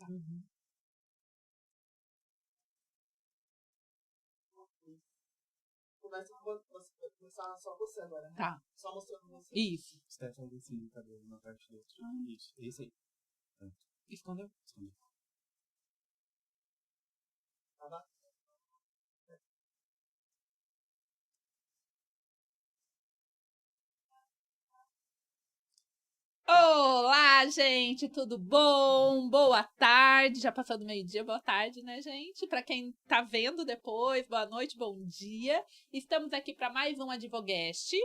Uhum. Começar só você agora, né? Tá. Só mostrando você. Isso. Stefan desse cabelo na parte do outro. Isso, esse aí. Escondeu? Escondeu. Tá lá? Olá, gente, tudo bom? Boa tarde, já passou do meio-dia, boa tarde, né, gente? Para quem tá vendo depois, boa noite, bom dia. Estamos aqui para mais um Advogast.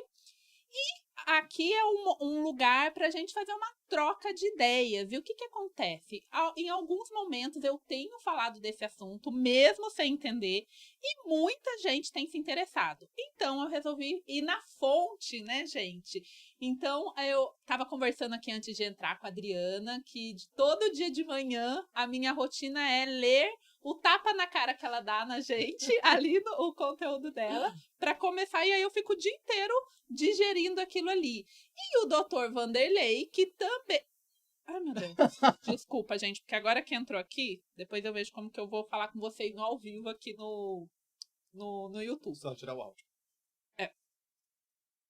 E aqui é um lugar para a gente fazer uma troca de ideias. E o que acontece? Em alguns momentos eu tenho falado desse assunto, mesmo sem entender, e muita gente tem se interessado. Então eu resolvi ir na fonte, né, gente? Então eu estava conversando aqui antes de entrar com a Adriana, que todo dia de manhã a minha rotina é ler o tapa na cara que ela dá na gente, ali o conteúdo dela, para começar, e aí eu fico o dia inteiro digerindo aquilo ali. E o Dr. Vanderlei, que também... Ai, meu Deus. Desculpa, gente, porque agora que entrou aqui, depois eu vejo como que eu vou falar com vocês no ao vivo aqui no YouTube. Só tirar o áudio.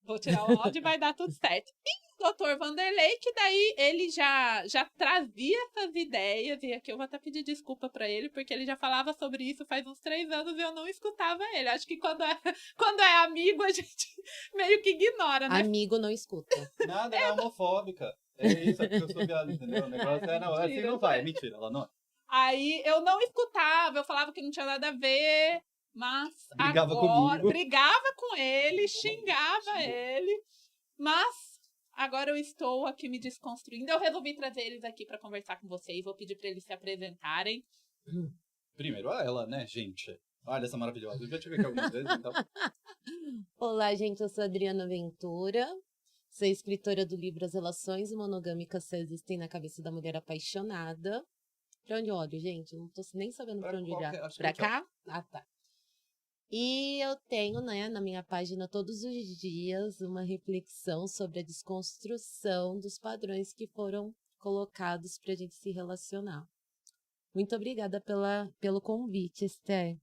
Vou tirar o áudio e vai dar tudo certo. E o Dr. Vanderlei, que daí ele já trazia essas ideias, e aqui eu vou até pedir desculpa pra ele, porque ele já falava sobre isso faz uns 3 anos e eu não escutava ele. Acho que quando é amigo, a gente meio que ignora, né? Amigo não escuta. Nada, ela é homofóbica. É isso, é porque eu sou viado, entendeu? O negócio é, não, assim não vai. Mentira, ela não é. Aí eu não escutava, eu falava que não tinha nada a ver, mas Brigava agora... comigo. Brigava com ele, xingava ele, mas agora eu estou aqui me desconstruindo. Eu resolvi trazer eles aqui para conversar com vocês, vou pedir para eles se apresentarem. Primeiro a ela, né, gente? Olha essa maravilhosa. Eu já tive aqui algumas vezes, então... Olá, gente, eu sou Adriana Ventura, sou escritora do livro As Relações Monogâmicas Só Existem na Cabeça da Mulher Apaixonada. Pra onde eu olho, gente? Eu não tô nem sabendo pra onde olhar. Pra cá? Ah, tá. E eu tenho, né, na minha página todos os dias uma reflexão sobre a desconstrução dos padrões que foram colocados pra gente se relacionar. Muito obrigada pelo convite, Esther.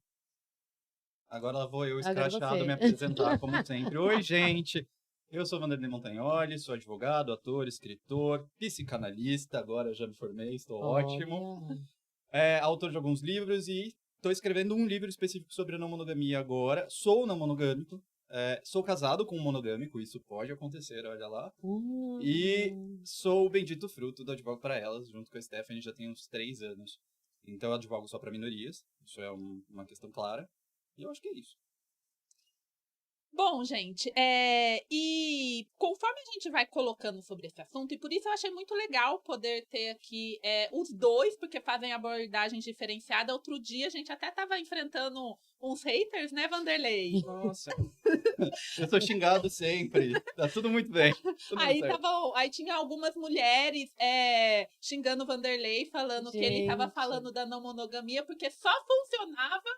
Agora vou eu, Agora escrachado, você. me apresentar, como sempre. Oi, gente! Eu sou Vanderlei Montagnoli, sou advogado, ator, escritor, psicanalista, agora já me formei, estou ótimo. Autor de alguns livros e estou escrevendo um livro específico sobre a não monogamia agora. Sou não monogâmico, sou casado com um monogâmico, isso pode acontecer, olha lá. E sou o bendito fruto do Advogo para Elas, junto com a Stephanie, já tem uns 3 anos. Então eu advogo só para minorias, isso é uma questão clara. E eu acho que é isso. Bom, gente, e conforme a gente vai colocando sobre esse assunto, e por isso eu achei muito legal poder ter aqui os dois, porque fazem abordagens diferenciadas. Outro dia a gente até estava enfrentando uns haters, né, Vanderlei? Nossa, eu sou xingado sempre, tá tudo muito bem. Aí tinha algumas mulheres xingando o Vanderlei, falando que ele estava falando da não monogamia, porque só funcionava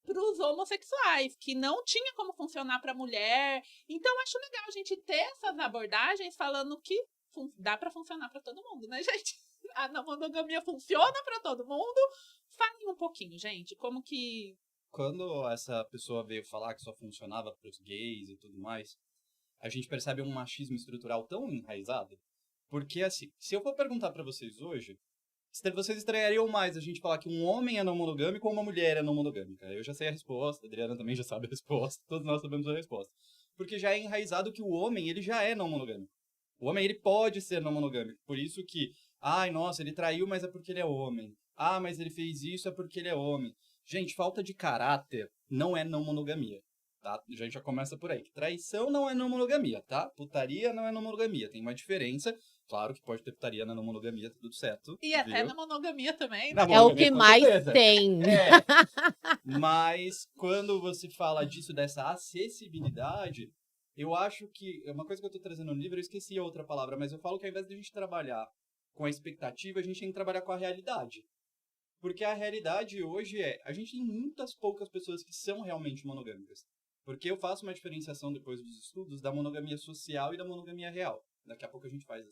para os homossexuais, que não tinha como funcionar para mulher. Então, acho legal a gente ter essas abordagens falando que dá para funcionar para todo mundo, né, gente? A não monogamia funciona para todo mundo. Falem um pouquinho, gente, como que... Quando essa pessoa veio falar que só funcionava para os gays e tudo mais, a gente percebe um machismo estrutural tão enraizado, porque assim, se eu for perguntar para vocês hoje, vocês estranhariam mais a gente falar que um homem é não monogâmico ou uma mulher é não monogâmica? Eu já sei a resposta, a Adriana também já sabe a resposta, todos nós sabemos a resposta. Porque já é enraizado que o homem, ele já é não monogâmico. O homem, ele pode ser não monogâmico. Por isso que, ai, nossa, ele traiu, mas é porque ele é homem. Ah, mas ele fez isso, é porque ele é homem. Gente, falta de caráter não é não monogamia. Tá? A gente já começa por aí. Traição não é não monogamia, tá? Putaria não é não monogamia. Tem uma diferença. Claro que pode ter putaria na não monogamia, tá tudo certo. E até na monogamia também. É o que mais tem. Mas quando você fala disso, dessa acessibilidade, eu acho que... É uma coisa que eu tô trazendo no livro, eu esqueci a outra palavra, mas eu falo que ao invés de a gente trabalhar com a expectativa, a gente tem que trabalhar com a realidade. Porque a realidade hoje a gente tem muitas poucas pessoas que são realmente monogâmicas. Porque eu faço uma diferenciação depois dos estudos da monogamia social e da monogamia real. Daqui a pouco a gente faz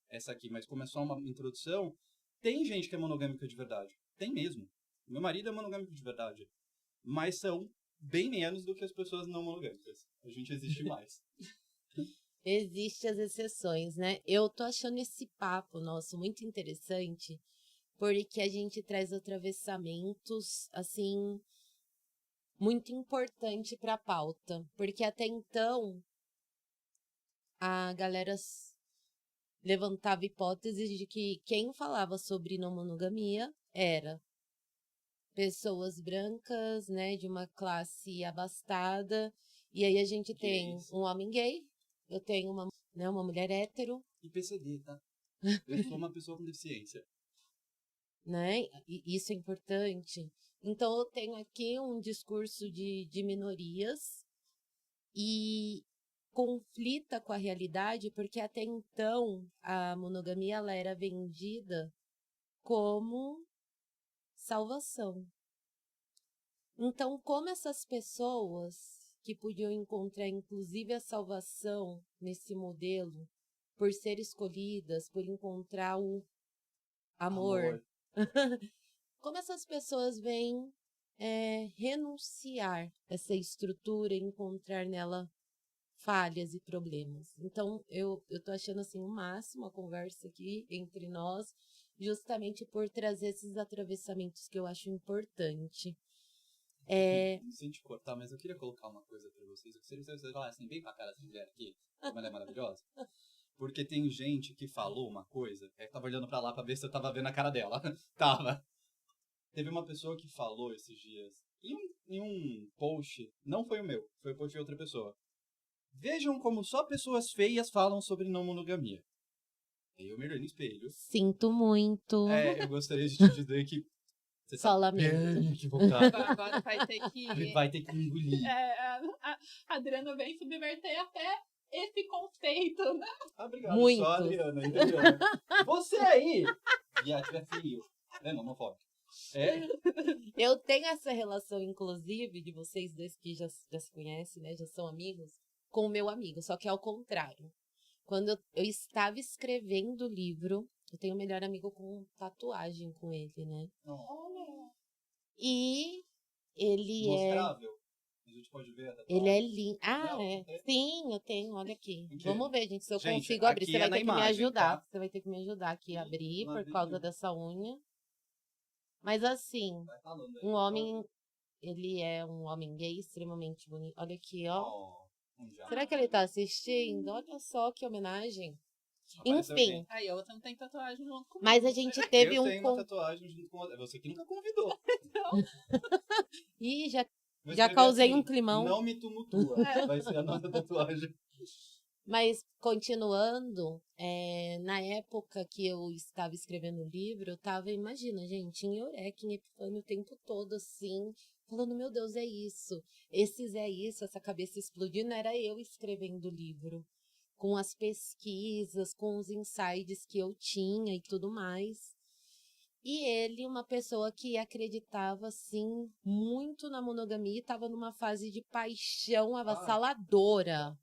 essa aqui, mas como é só uma introdução, Tem gente que é monogâmica de verdade. Tem mesmo. Meu marido é monogâmico de verdade. Mas são bem menos do que as pessoas não monogâmicas. A gente existe mais. Existem as exceções, né? Eu tô achando esse papo nosso muito interessante, porque a gente traz atravessamentos, assim, muito importante para a pauta. Porque até então, a galera levantava hipóteses de que quem falava sobre não monogamia era pessoas brancas, né, de uma classe abastada. E aí a gente tem Gays. um homem gay, eu tenho uma mulher hétero, E PCD, tá? Eu sou uma pessoa com deficiência. né? E isso é importante. Então eu tenho aqui um discurso de minorias e conflita com a realidade, porque até então a monogamia ela era vendida como salvação. Então, como essas pessoas que podiam encontrar inclusive a salvação nesse modelo, por ser escolhidas, por encontrar o amor. Como essas pessoas vêm renunciar essa estrutura e encontrar nela falhas e problemas. Então, eu tô achando assim o máximo a conversa aqui entre nós, justamente por trazer esses atravessamentos que eu acho importante. Não sei te cortar, mas eu queria colocar uma coisa pra vocês. Eu queria que vocês falassem bem pra cara dessa mulher aqui, como ela é maravilhosa. Porque tem gente que falou uma coisa, eu tava olhando pra lá pra ver se eu tava vendo a cara dela. Tava. Teve uma pessoa que falou esses dias, em um post, não foi o meu, foi o post de outra pessoa. Vejam como só pessoas feias falam sobre não monogamia. Aí eu me olhei no espelho. Sinto muito. Eu gostaria de te dizer que você Só tá lamento. bem equivocado. Agora vai ter que... Vai ter que engolir. a Adriana vem subverter até esse conceito, né? Obrigado, Muito. só a Adriana, entendeu? Você aí, viado é frio, né, homofóbico. Eu tenho essa relação, inclusive, de vocês dois que já se conhecem, né? Já são amigos, com o meu amigo, só que é ao contrário. Quando eu estava escrevendo o livro, eu tenho um melhor amigo com tatuagem com ele, né? Olha. E ele Mostrável. A gente pode ver a tatuagem. Ele é lindo. Ah, Não, é. é. Sim, eu tenho, olha aqui. Aqui. Vamos ver, gente, se eu Gente, consigo abrir. aqui Você é vai na ter que me imagem, ajudar. tá? Você vai ter que me ajudar aqui a abrir Não por abri causa não. dessa unha. Mas assim, Vai falando aí, um por homem, favor. ele é um homem gay extremamente bonito. Olha aqui, ó. Um diabo. Será que ele tá assistindo? Olha só que homenagem. Apareceu Enfim, quem? Aí, a outra não tem tatuagem junto comigo. mas a gente teve Eu um... tenho uma tatuagem junto com você. Você que nunca convidou. Ih, Vou já escrever causei assim, um climão. Não me tumultua. Vai ser a nossa tatuagem. Mas, continuando, na época que eu estava escrevendo o livro, eu estava, imagina, gente, em Eureka, em Epifânio, o tempo todo, assim, falando, meu Deus, é isso, essa cabeça explodindo, era eu escrevendo o livro, com as pesquisas, com os insights que eu tinha e tudo mais. E ele, uma pessoa que acreditava, assim, muito na monogamia, estava numa fase de paixão avassaladora.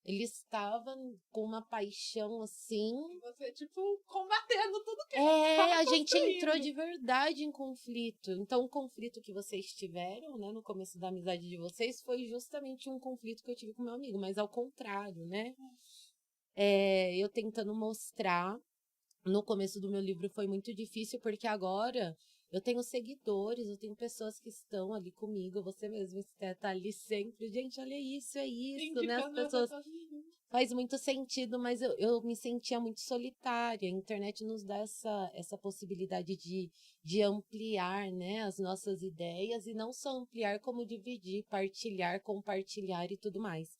Ele estava com uma paixão assim. E você, tipo, combatendo tudo que A gente construindo. entrou de verdade em conflito. Então, o conflito que vocês tiveram, né, no começo da amizade de vocês, foi justamente um conflito que eu tive com meu amigo, mas ao contrário, né? Eu tentando mostrar. No começo do meu livro foi muito difícil, porque agora eu tenho seguidores, eu tenho pessoas que estão ali comigo, você mesmo está ali sempre. Gente, olha isso, é isso, né? As indicando a pessoas... tatuagem. Faz muito sentido, mas eu me sentia muito solitária. A internet nos dá essa possibilidade de ampliar, né, as nossas ideias, e não só ampliar, como dividir, partilhar, compartilhar e tudo mais.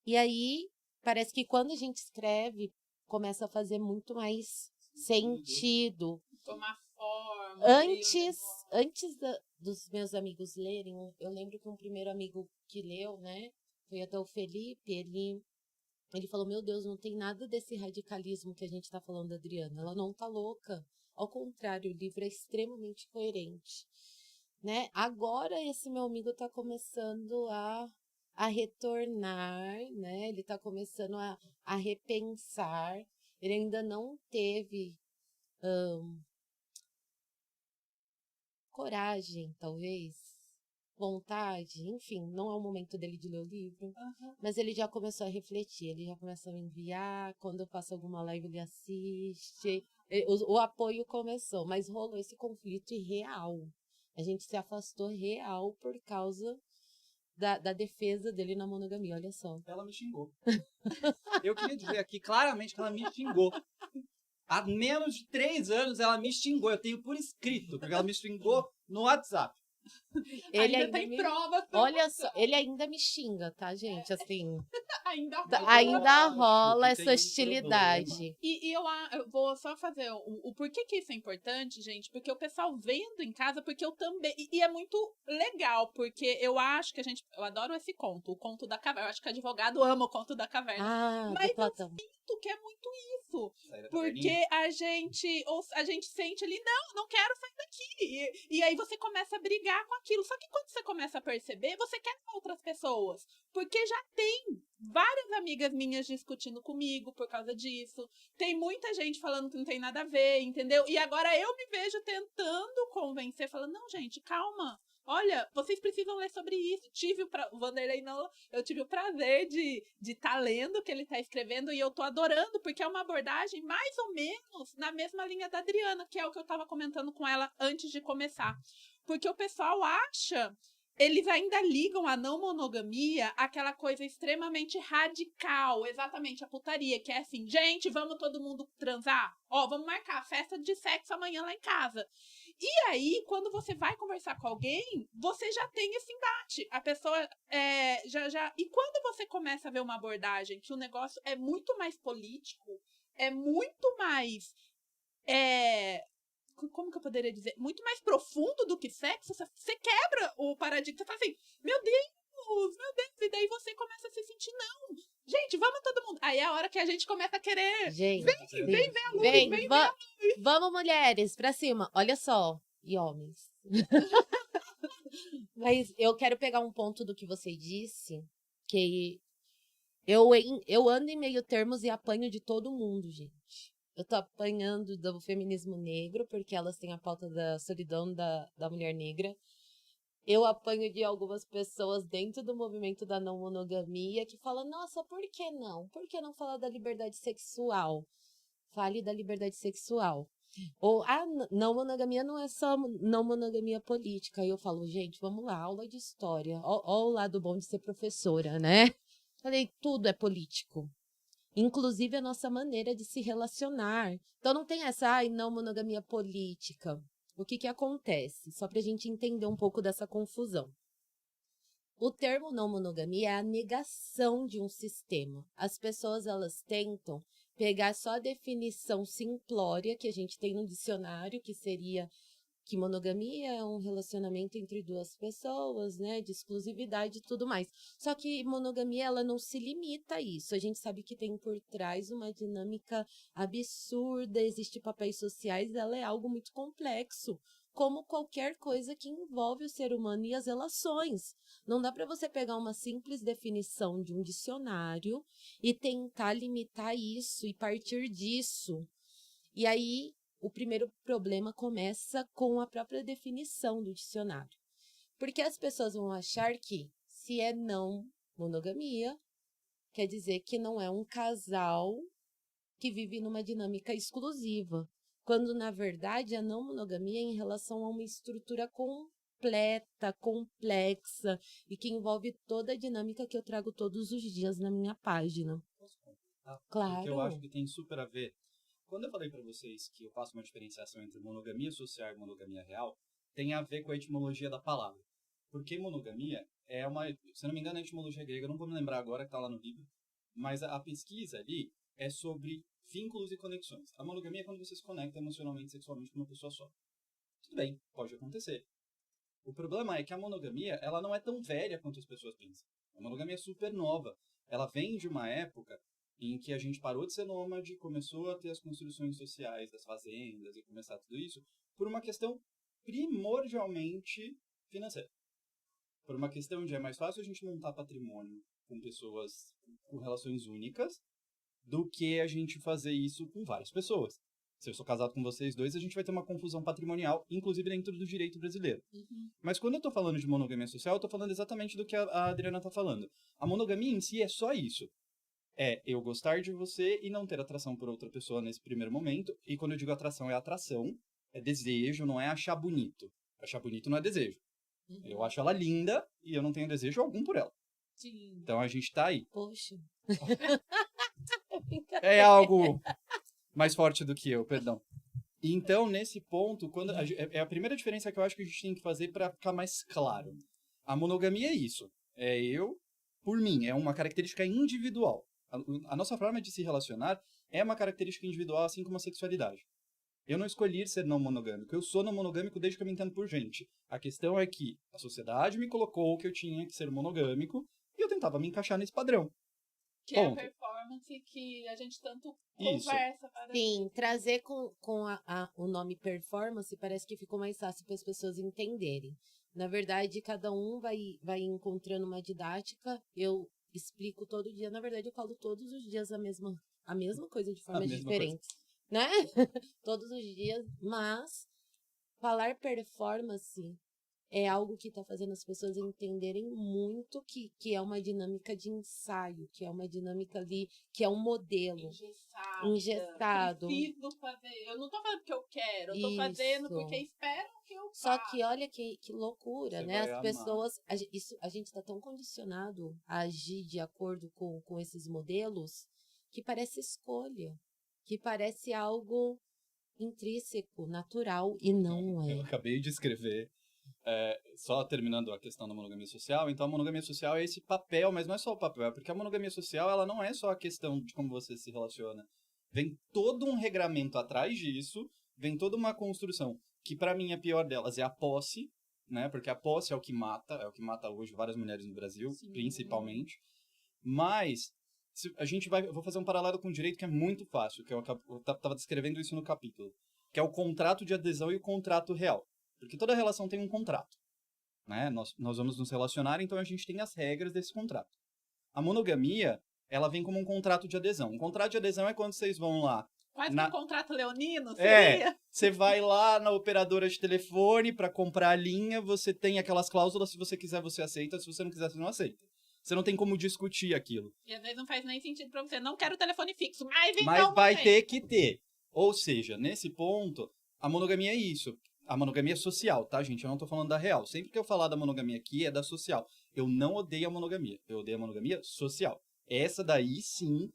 E aí, parece que quando a gente escreve, começa a fazer muito mais sentido. Tomar forma. Antes dos meus amigos lerem, eu lembro que um primeiro amigo que leu, né, foi até o Felipe, ele falou, meu Deus, não tem nada desse radicalismo que a gente tá falando da Adriana. Ela não tá louca. Ao contrário, o livro é extremamente coerente. Né? Agora esse meu amigo tá começando a retornar, né? Ele tá começando a repensar. Ele ainda não teve coragem, talvez, vontade, enfim, não é o momento dele de ler o livro, mas ele já começou a refletir, ele já começou a me enviar, quando eu faço alguma live ele assiste, o apoio começou, mas rolou esse conflito real, a gente se afastou real por causa da defesa dele na monogamia, olha só. Ela me xingou. Eu queria dizer aqui claramente que ela me xingou. Há menos de 3 anos ela me xingou. Eu tenho por escrito, porque ela me xingou no WhatsApp. Ele ainda tem provas. Olha só, ele ainda me xinga, tá, gente? Assim, ainda rola essa tem um hostilidade. E eu vou só fazer o porquê que isso é importante, gente, porque o pessoal vendo em casa, porque eu também, e é muito legal, porque eu acho que eu adoro esse conto, o conto da caverna, eu acho que advogado ama o conto da caverna, mas do Platão. eu sinto que é muito isso, porque a gente sente ali, não quero sair daqui, e aí você começa a brigar com aquilo, só que quando você começa a perceber, você quer outras pessoas, porque já tem várias amigas minhas discutindo comigo por causa disso, tem muita gente falando que não tem nada a ver, entendeu? E agora eu me vejo tentando convencer, falando, não, gente, calma, olha, vocês precisam ler sobre isso. O Vanderlei não, eu tive o prazer de estar lendo o que ele está escrevendo e eu tô adorando, porque é uma abordagem mais ou menos na mesma linha da Adriana, que é o que eu estava comentando com ela antes de começar. Porque o pessoal acha, eles ainda ligam a não monogamia àquela coisa extremamente radical, exatamente a putaria, que é assim, gente, vamos todo mundo transar? Ó, vamos marcar a festa de sexo amanhã lá em casa. E aí, quando você vai conversar com alguém, você já tem esse embate. A pessoa já... E quando você começa a ver uma abordagem que o negócio é muito mais político, é muito mais... como que eu poderia dizer? Muito mais profundo do que sexo, você quebra o paradigma. Você fala assim, meu Deus, e daí você começa a se sentir, não. Gente, vamos todo mundo. Aí é a hora que a gente começa a querer. Gente, vem ver a luz, vem ver va a luz. Vamos, mulheres, pra cima. Olha só. E homens. Mas eu quero pegar um ponto do que você disse, que eu ando em meio termos e apanho de todo mundo, gente. Eu tô apanhando do feminismo negro, porque elas têm a pauta da solidão da mulher negra. Eu apanho de algumas pessoas dentro do movimento da não monogamia que falam, nossa, por que não? Por que não falar da liberdade sexual? Fale da liberdade sexual. Ou, não monogamia não é só não monogamia política. Aí eu falo, gente, vamos lá, aula de história. Ó o lado bom de ser professora, né? Falei, tudo é político. Inclusive a nossa maneira de se relacionar. Então não tem essa, não monogamia política. O que acontece? Só para a gente entender um pouco dessa confusão. O termo não monogamia é a negação de um sistema. As pessoas, elas tentam pegar só a definição simplória que a gente tem no dicionário, que seria que monogamia é um relacionamento entre duas pessoas, né, de exclusividade e tudo mais. Só que monogamia, ela não se limita a isso. A gente sabe que tem por trás uma dinâmica absurda, existem papéis sociais, ela é algo muito complexo, como qualquer coisa que envolve o ser humano e as relações. Não dá para você pegar uma simples definição de um dicionário e tentar limitar isso e partir disso. E aí, o primeiro problema começa com a própria definição do dicionário. Porque as pessoas vão achar que, se é não monogamia, quer dizer que não é um casal que vive numa dinâmica exclusiva. Quando, na verdade, a não monogamia é em relação a uma estrutura completa, complexa, e que envolve toda a dinâmica que eu trago todos os dias na minha página. Claro. Porque eu acho que tem super a ver. Quando eu falei para vocês que eu faço uma diferenciação entre monogamia social e monogamia real, tem a ver com a etimologia da palavra. Porque monogamia é uma, se não me engano, a etimologia grega, eu não vou me lembrar agora, que está lá no livro, mas a pesquisa ali é sobre vínculos e conexões. A monogamia é quando você se conecta emocionalmente, sexualmente com uma pessoa só. Tudo bem, pode acontecer. O problema é que a monogamia, ela não é tão velha quanto as pessoas pensam. A monogamia é super nova. Ela vem de uma época em que a gente parou de ser nômade, começou a ter as construções sociais das fazendas e começar tudo isso por uma questão primordialmente financeira. Por uma questão de é mais fácil a gente montar patrimônio com pessoas com relações únicas do que a gente fazer isso com várias pessoas. Se eu sou casado com vocês dois, a gente vai ter uma confusão patrimonial, inclusive dentro do direito brasileiro. Mas quando eu tô falando de monogamia social, eu tô falando exatamente do que a Adriana tá falando. A monogamia em si é só isso. É eu gostar de você e não ter atração por outra pessoa nesse primeiro momento. E quando eu digo atração, é desejo, não é achar bonito. Achar bonito não é desejo. Eu acho ela linda e eu não tenho desejo algum por ela. Sim. Então a gente tá aí. Poxa. É algo mais forte do que eu, perdão. Então, nesse ponto, é a primeira diferença que eu acho que a gente tem que fazer para ficar mais claro. A monogamia é isso. É eu, por mim, é uma característica individual. A nossa forma de se relacionar é uma característica individual, assim como a sexualidade. Eu não escolhi ser não monogâmico. Eu sou não monogâmico desde que eu me entendo por gente. A questão é que a sociedade me colocou que eu tinha que ser monogâmico e eu tentava me encaixar nesse padrão. Que é a performance que a gente tanto conversa. Sim, trazer com o nome performance parece que ficou mais fácil para as pessoas entenderem. Na verdade, cada um vai encontrando uma didática. Eu explico todo dia. Na verdade, eu falo todos os dias a mesma coisa de formas diferentes. Né? Todos os dias. Mas falar performance é algo que está fazendo as pessoas entenderem muito que é uma dinâmica de ensaio, que é uma dinâmica ali, que é um modelo. Engessado. Preciso fazer. Eu não tô fazendo porque eu quero, eu tô fazendo porque esperam que eu faça. Só que olha que loucura, né? As pessoas... A gente está tão condicionado a agir de acordo com esses modelos que parece escolha, que parece algo intrínseco, natural, e não é. Eu acabei de escrever. Só terminando a questão da monogamia social, então a monogamia social é esse papel, mas não é só o papel, porque a monogamia social ela não é só a questão de como você se relaciona. Vem todo um regramento atrás disso, vem toda uma construção, que pra mim a pior delas é a posse, né? Porque a posse é o que mata hoje várias mulheres no Brasil, sim, principalmente. Mas eu vou fazer um paralelo com o direito que é muito fácil, que eu tava descrevendo isso no capítulo, que é o contrato de adesão e o contrato real. Porque toda relação tem um contrato, né? Nós vamos nos relacionar, então a gente tem as regras desse contrato. A monogamia, ela vem como um contrato de adesão. Um contrato de adesão é quando vocês vão lá... Quase um contrato leonino, seria? Você vai lá na operadora de telefone para comprar a linha, você tem aquelas cláusulas, se você quiser você aceita, se você não quiser você não aceita. Você não tem como discutir aquilo. E às vezes não faz nem sentido para você. Não quero telefone fixo, mas vai ter que ter. Ou seja, nesse ponto, a monogamia é isso. A monogamia social, tá, gente? Eu não tô falando da real. Sempre que eu falar da monogamia aqui, é da social. Eu não odeio a monogamia. Eu odeio a monogamia social. Essa daí, sim,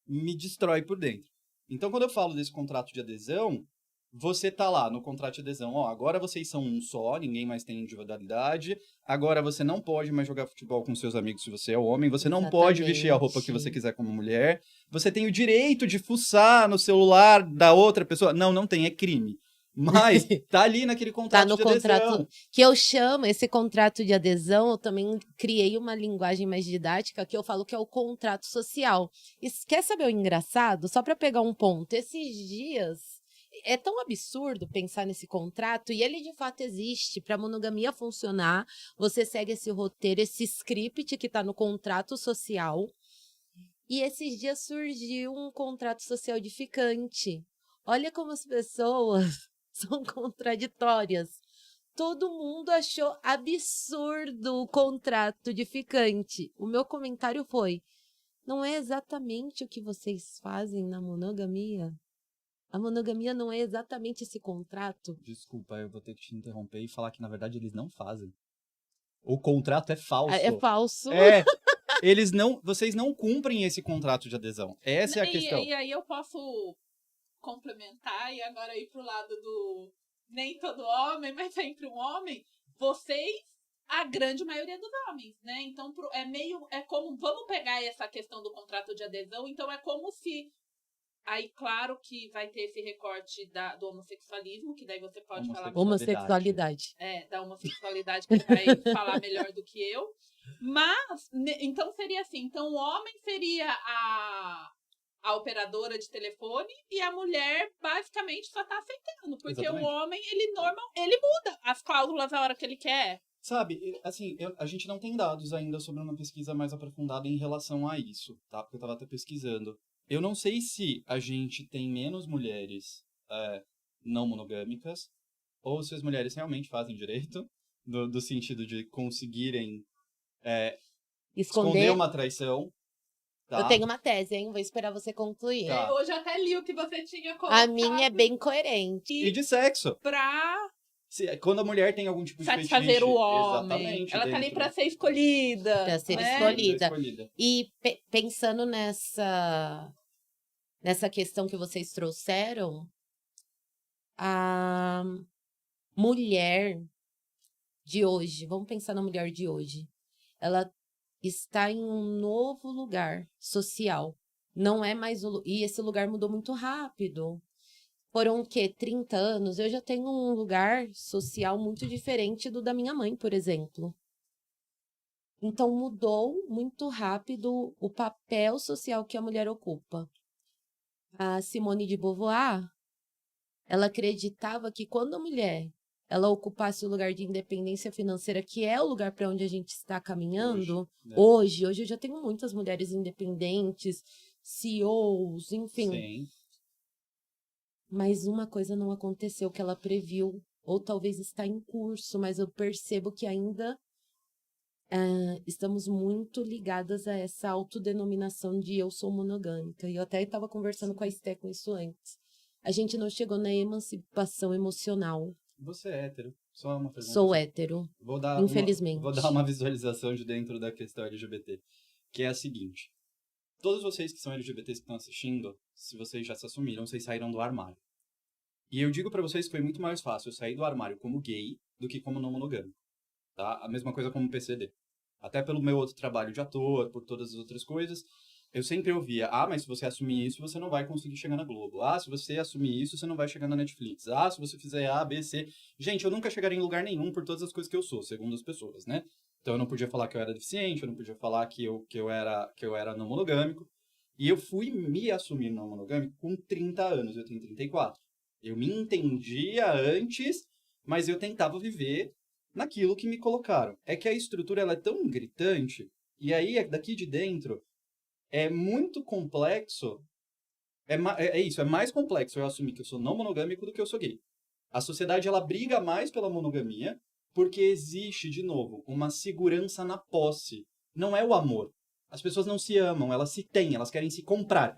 me destrói por dentro. Então, quando eu falo desse contrato de adesão, você tá lá no contrato de adesão. Ó, agora vocês são um só, ninguém mais tem individualidade. Agora você não pode mais jogar futebol com seus amigos se você é homem. Você não pode vestir a roupa que você quiser como mulher. Você tem o direito de fuçar no celular da outra pessoa. Não tem, é crime. Mas tá ali naquele contrato de adesão. Tá no contrato que eu chamo, esse contrato de adesão, eu também criei uma linguagem mais didática que eu falo que é o contrato social. E quer saber o engraçado? Só para pegar um ponto, esses dias é tão absurdo pensar nesse contrato e ele de fato existe. Para a monogamia funcionar, você segue esse roteiro, esse script que tá no contrato social. E esses dias surgiu um contrato social edificante. Olha como as pessoas são contraditórias. Todo mundo achou absurdo o contrato edificante. O meu comentário foi: não é exatamente o que vocês fazem na monogamia? A monogamia não é exatamente esse contrato? Desculpa, eu vou ter que te interromper e falar que, na verdade, eles não fazem. O contrato é falso. É falso. Vocês não cumprem esse contrato de adesão. Essa é a questão. E aí eu posso complementar e agora ir pro lado do nem todo homem, mas sempre um homem. Vocês, a grande maioria dos homens, né? Então é como, vamos pegar essa questão do contrato de adesão, então é como se, aí claro que vai ter esse recorte do homossexualismo, que daí você pode falar... Homossexualidade. Da homossexualidade, que vai falar melhor do que eu. Mas, então seria assim, então o homem seria a operadora de telefone e a mulher basicamente só tá aceitando, porque exatamente. O homem, ele muda as cláusulas a hora que ele quer. Sabe, assim, a gente não tem dados ainda sobre uma pesquisa mais aprofundada em relação a isso, tá? Porque eu tava até pesquisando. Eu não sei se a gente tem menos mulheres não monogâmicas, ou se as mulheres realmente fazem direito, do sentido de conseguirem esconder uma traição. Tá? Eu tenho uma tese, hein? Vou esperar você concluir. Tá. Hoje eu até li o que você tinha colocado. A minha é bem coerente. E de sexo. Quando a mulher tem algum tipo de satisfazer fetiche, o homem. exatamente, Ela tá ali pra ser escolhida. Pra ser né? escolhida. E pensando nessa questão que vocês trouxeram, a mulher de hoje, vamos pensar na mulher de hoje, ela está em um novo lugar social. Não é mais e esse lugar mudou muito rápido. Foram o quê? 30 anos? Eu já tenho um lugar social muito diferente do da minha mãe, por exemplo. Então, mudou muito rápido o papel social que a mulher ocupa. A Simone de Beauvoir, ela acreditava que quando a mulher ela ocupasse o lugar de independência financeira, que é o lugar para onde a gente está caminhando, hoje eu já tenho muitas mulheres independentes, CEOs, enfim. Sim. Mas uma coisa não aconteceu que ela previu, ou talvez está em curso, mas eu percebo que ainda estamos muito ligadas a essa autodenominação de eu sou monogâmica. E eu até estava conversando com a Esté com isso antes. A gente não chegou na emancipação emocional. Você é hétero. Só uma pergunta. Sou hétero, infelizmente. Vou dar uma visualização de dentro da questão LGBT, que é a seguinte. Todos vocês que são LGBTs que estão assistindo, se vocês já se assumiram, vocês saíram do armário. E eu digo pra vocês que foi muito mais fácil eu sair do armário como gay do que como não monogâmico. Tá? A mesma coisa como PCD. Até pelo meu outro trabalho de ator, por todas as outras coisas, eu sempre ouvia, mas se você assumir isso, você não vai conseguir chegar na Globo. Se você assumir isso, você não vai chegar na Netflix. Se você fizer A, B, C... Gente, eu nunca chegaria em lugar nenhum por todas as coisas que eu sou, segundo as pessoas, né? Então eu não podia falar que eu era deficiente, eu não podia falar que eu era não monogâmico. E eu fui me assumir não monogâmico com 30 anos, eu tenho 34. Eu me entendia antes, mas eu tentava viver naquilo que me colocaram. É que a estrutura ela é tão gritante, e aí daqui de dentro é muito complexo. É mais complexo eu assumir que eu sou não monogâmico do que eu sou gay. A sociedade ela briga mais pela monogamia porque existe, de novo, uma segurança na posse. Não é o amor. As pessoas não se amam, elas se têm, elas querem se comprar.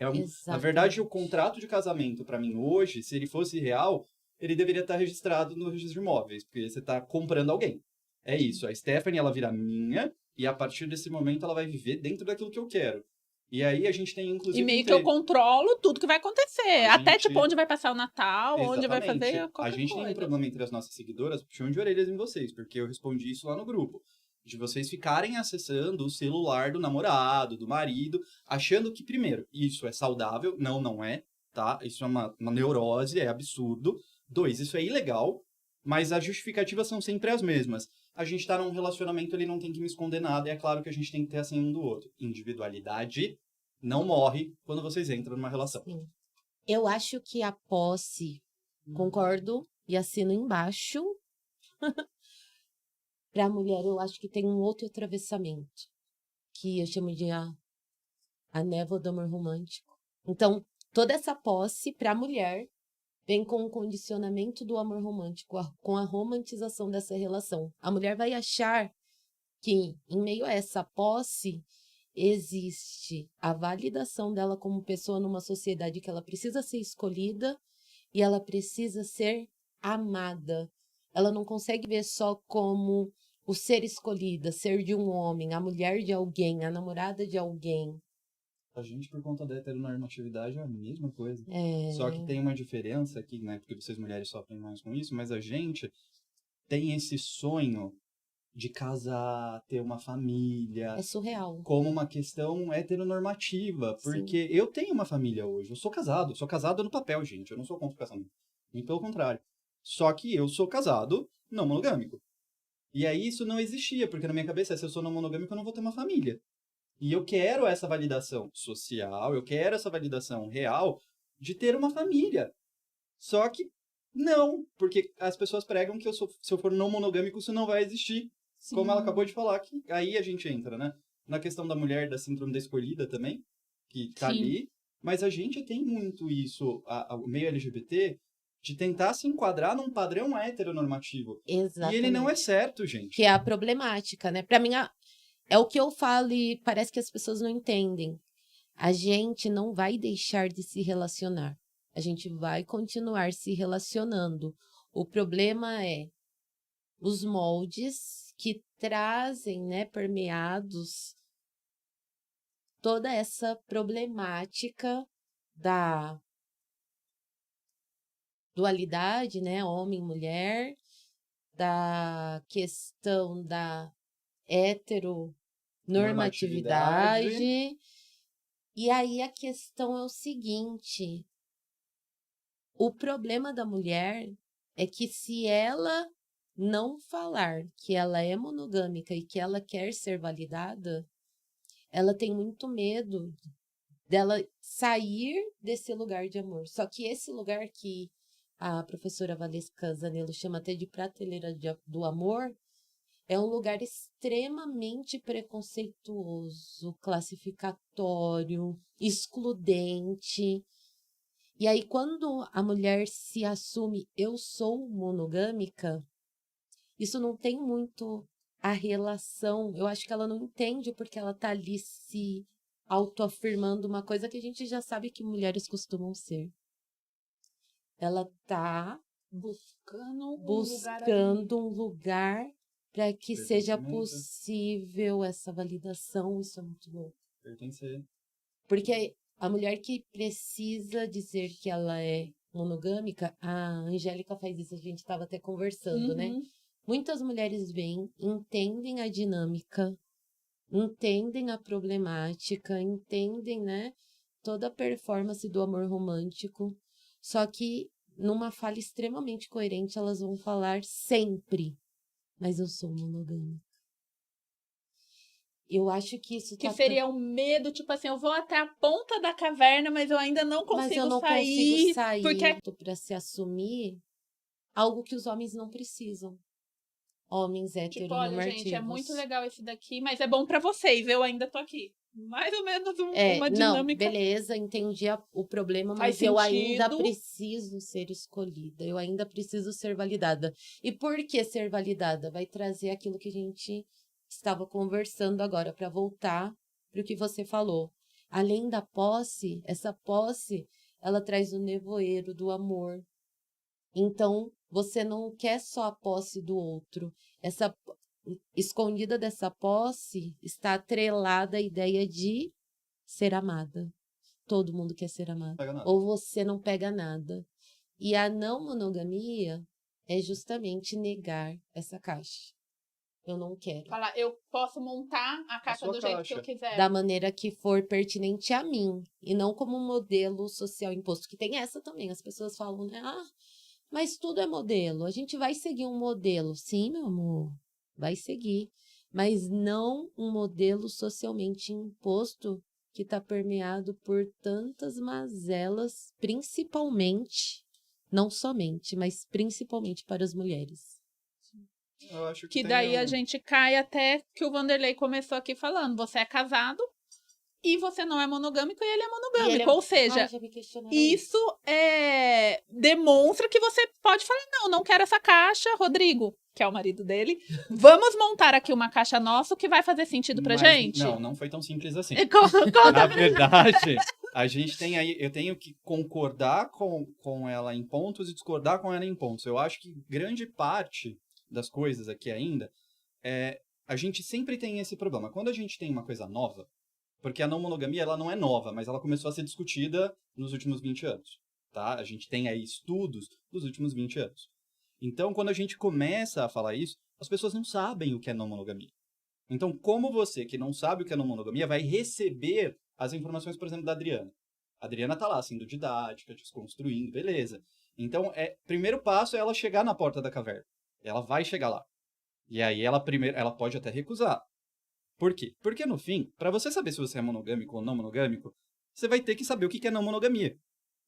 Na verdade, o contrato de casamento, para mim, hoje, se ele fosse real, ele deveria estar registrado no registro de imóveis, porque você está comprando alguém. É isso, a Stephanie, ela vira minha, e a partir desse momento ela vai viver dentro daquilo que eu quero. E aí a gente tem, inclusive... E meio que eu controlo tudo que vai acontecer. Até, tipo, onde vai passar o Natal, Exatamente. onde vai fazer qualquer coisa. A gente tem um problema entre as nossas seguidoras, puxão de orelhas em vocês, porque eu respondi isso lá no grupo. De vocês ficarem acessando o celular do namorado, do marido, achando que, primeiro, isso é saudável. Não é, tá? Isso é uma neurose, é absurdo. 2, isso é ilegal, mas as justificativas são sempre as mesmas. A gente tá num relacionamento, ele não tem que me esconder nada, e é claro que a gente tem que ter assim um do outro. Individualidade não morre quando vocês entram numa relação. Sim. Eu acho que a posse, concordo e assino embaixo. Para a mulher, eu acho que tem um outro atravessamento, que eu chamo de a névoa do amor romântico. Então, toda essa posse, para a mulher, vem com o condicionamento do amor romântico, com a romantização dessa relação. A mulher vai achar que, em meio a essa posse, existe a validação dela como pessoa numa sociedade que ela precisa ser escolhida e ela precisa ser amada. Ela não consegue ver só como o ser escolhida, ser de um homem, a mulher de alguém, a namorada de alguém. A gente, por conta da heteronormatividade, é a mesma coisa. Só que tem uma diferença aqui, né? Porque vocês mulheres sofrem mais com isso, mas a gente tem esse sonho de casar, ter uma família. É surreal. Como uma questão heteronormativa. Porque eu tenho uma família hoje. Eu sou casado no papel, gente. Eu não sou contra o casamento. Nem pelo contrário. Só que eu sou casado não monogâmico. E aí isso não existia, porque na minha cabeça, se eu sou não monogâmico, eu não vou ter uma família. E eu quero essa validação social, eu quero essa validação real de ter uma família. Só que não, porque as pessoas pregam que se eu for não monogâmico, isso não vai existir. Sim. Como ela acabou de falar, que aí a gente entra, né? Na questão da mulher, da síndrome da escolhida também, que tá ali. Mas a gente tem muito isso, o meio LGBT de tentar se enquadrar num padrão heteronormativo. Exatamente. E ele não é certo, gente. Que é a problemática, né? Pra mim, é o que eu falo e parece que as pessoas não entendem. A gente não vai deixar de se relacionar. A gente vai continuar se relacionando. O problema é os moldes que trazem, né, permeados toda essa problemática da dualidade, né, homem e mulher, da questão da heteronormatividade. E aí a questão é o seguinte, o problema da mulher é que se ela não falar que ela é monogâmica e que ela quer ser validada, ela tem muito medo dela sair desse lugar de amor. Só que esse lugar que a professora Valesca Zanello chama até de prateleira do amor, é um lugar extremamente preconceituoso, classificatório, excludente. E aí, quando a mulher se assume, eu sou monogâmica, isso não tem muito a relação. Eu acho que ela não entende porque ela tá ali se autoafirmando uma coisa que a gente já sabe que mulheres costumam ser. Ela tá buscando um lugar para que seja possível essa validação. Isso é muito bom. Pertencer. Porque a mulher que precisa dizer que ela é monogâmica, a Angélica faz isso, a gente estava até conversando, né? Muitas mulheres vêm, entendem a dinâmica, entendem a problemática, entendem, né, toda a performance do amor romântico, só que numa fala extremamente coerente elas vão falar sempre, mas eu sou monogâmica. Eu acho que isso que seria um medo, tipo assim, eu vou até a ponta da caverna, mas eu ainda não consigo sair. Mas eu não consigo sair porque para se assumir algo que os homens não precisam. Homens heteronormativos. Olha, gente, é muito legal esse daqui, mas é bom pra vocês, eu ainda tô aqui. Mais ou menos uma dinâmica. Não, beleza, entendi o problema, mas eu ainda preciso ser escolhida, eu ainda preciso ser validada. E por que ser validada? Vai trazer aquilo que a gente estava conversando agora, para voltar para o que você falou. Além da posse, essa posse, ela traz o nevoeiro do amor. Então, você não quer só a posse do outro. Escondida dessa posse está atrelada a ideia de ser amada. Todo mundo quer ser amado. Ou você não pega nada. E a não monogamia é justamente negar essa caixa. Eu não quero. Falar, eu posso montar a caixa do jeito que eu quiser. Da maneira que for pertinente a mim. E não como um modelo social imposto. Que tem essa também. As pessoas falam, né? Mas tudo é modelo. A gente vai seguir um modelo. Sim, meu amor. Vai seguir. Mas não um modelo socialmente imposto que está permeado por tantas mazelas, principalmente, não somente, mas principalmente para as mulheres. Eu acho que daí a gente cai até que o Vanderlei começou aqui falando. Você é casado e você não é monogâmico e ele é monogâmico. Ou seja, isso demonstra que você pode falar, não quero essa caixa, Rodrigo, que é o marido dele. Vamos montar aqui uma caixa nossa que vai fazer sentido pra gente? Não foi tão simples assim. Na verdade, a gente tem aí, eu tenho que concordar com ela em pontos e discordar com ela em pontos. Eu acho que grande parte das coisas aqui ainda, a gente sempre tem esse problema. Quando a gente tem uma coisa nova, porque a não monogamia ela não é nova, mas ela começou a ser discutida nos últimos 20 anos. Tá? A gente tem aí estudos dos últimos 20 anos. Então, quando a gente começa a falar isso, as pessoas não sabem o que é não monogamia. Então, como você, que não sabe o que é não monogamia, vai receber as informações, por exemplo, da Adriana. A Adriana tá lá, sendo didática, desconstruindo, beleza. Então, primeiro passo é ela chegar na porta da caverna. Ela vai chegar lá. E aí ela pode até recusar. Por quê? Porque no fim, para você saber se você é monogâmico ou não monogâmico, você vai ter que saber o que é não monogamia.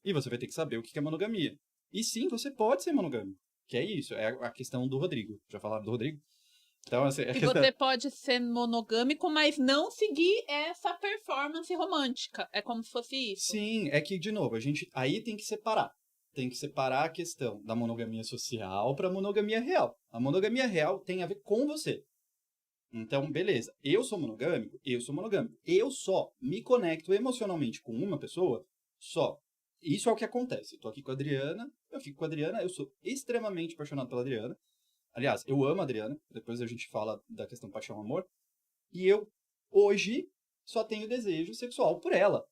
E você vai ter que saber o que é monogamia. E sim, você pode ser monogâmico. Que é isso, é a questão do Rodrigo. Já falaram do Rodrigo? Então, assim, você pode ser monogâmico, mas não seguir essa performance romântica. É como se fosse isso. Sim, é que, de novo, a gente aí tem que separar. tem que separar a questão da monogamia social para a monogamia real. A monogamia real tem a ver com você. Então, beleza, eu sou monogâmico. Eu só me conecto emocionalmente com uma pessoa, só. Isso é o que acontece. Eu tô aqui com a Adriana, eu fico com a Adriana, eu sou extremamente apaixonado pela Adriana. Aliás, eu amo a Adriana, depois a gente fala da questão paixão-amor. E eu, hoje, só tenho desejo sexual por ela.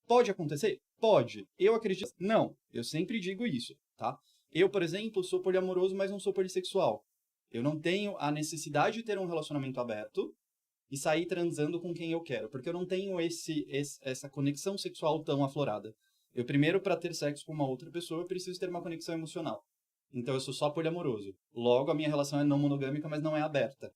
Pode acontecer? Pode. Eu acredito? Não. Eu sempre digo isso, tá? Eu, por exemplo, sou poliamoroso, mas não sou polissexual. Eu não tenho a necessidade de ter um relacionamento aberto e sair transando com quem eu quero, porque eu não tenho essa conexão sexual tão aflorada. Eu primeiro, para ter sexo com uma outra pessoa, eu preciso ter uma conexão emocional. Então eu sou só poliamoroso. Logo, a minha relação é não monogâmica, mas não é aberta.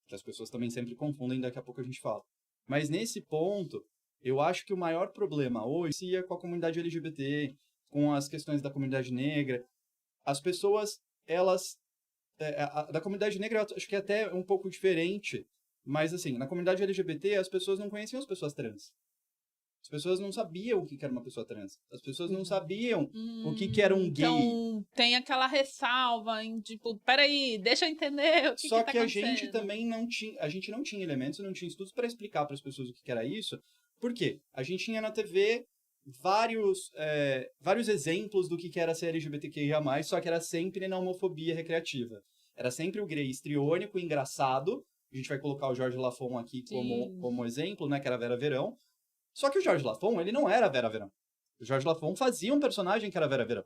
Que as pessoas também sempre confundem, daqui a pouco a gente fala. Mas nesse ponto, eu acho que o maior problema hoje é com a comunidade LGBT, com as questões da comunidade negra. As pessoas, elas... da comunidade negra, eu acho que é até um pouco diferente, mas assim, na comunidade LGBT, as pessoas não conheciam as pessoas trans. As pessoas não sabiam o que era uma pessoa trans. As pessoas não sabiam o que era um gay. Então, tem aquela ressalva em, tipo, peraí, deixa eu entender o que Só tá que a acontecendo. gente também não tinha elementos, não tinha estudos para explicar para as pessoas o que era isso. Por quê? A gente tinha na TV vários exemplos do que era ser LGBTQIA+, só que era sempre na homofobia recreativa. Era sempre o gay histriônico, engraçado. A gente vai colocar o Jorge Lafon aqui como exemplo, né, que era a Vera Verão. Só que o Jorge Lafon, ele não era a Vera Verão. O Jorge Lafon fazia um personagem que era a Vera Verão.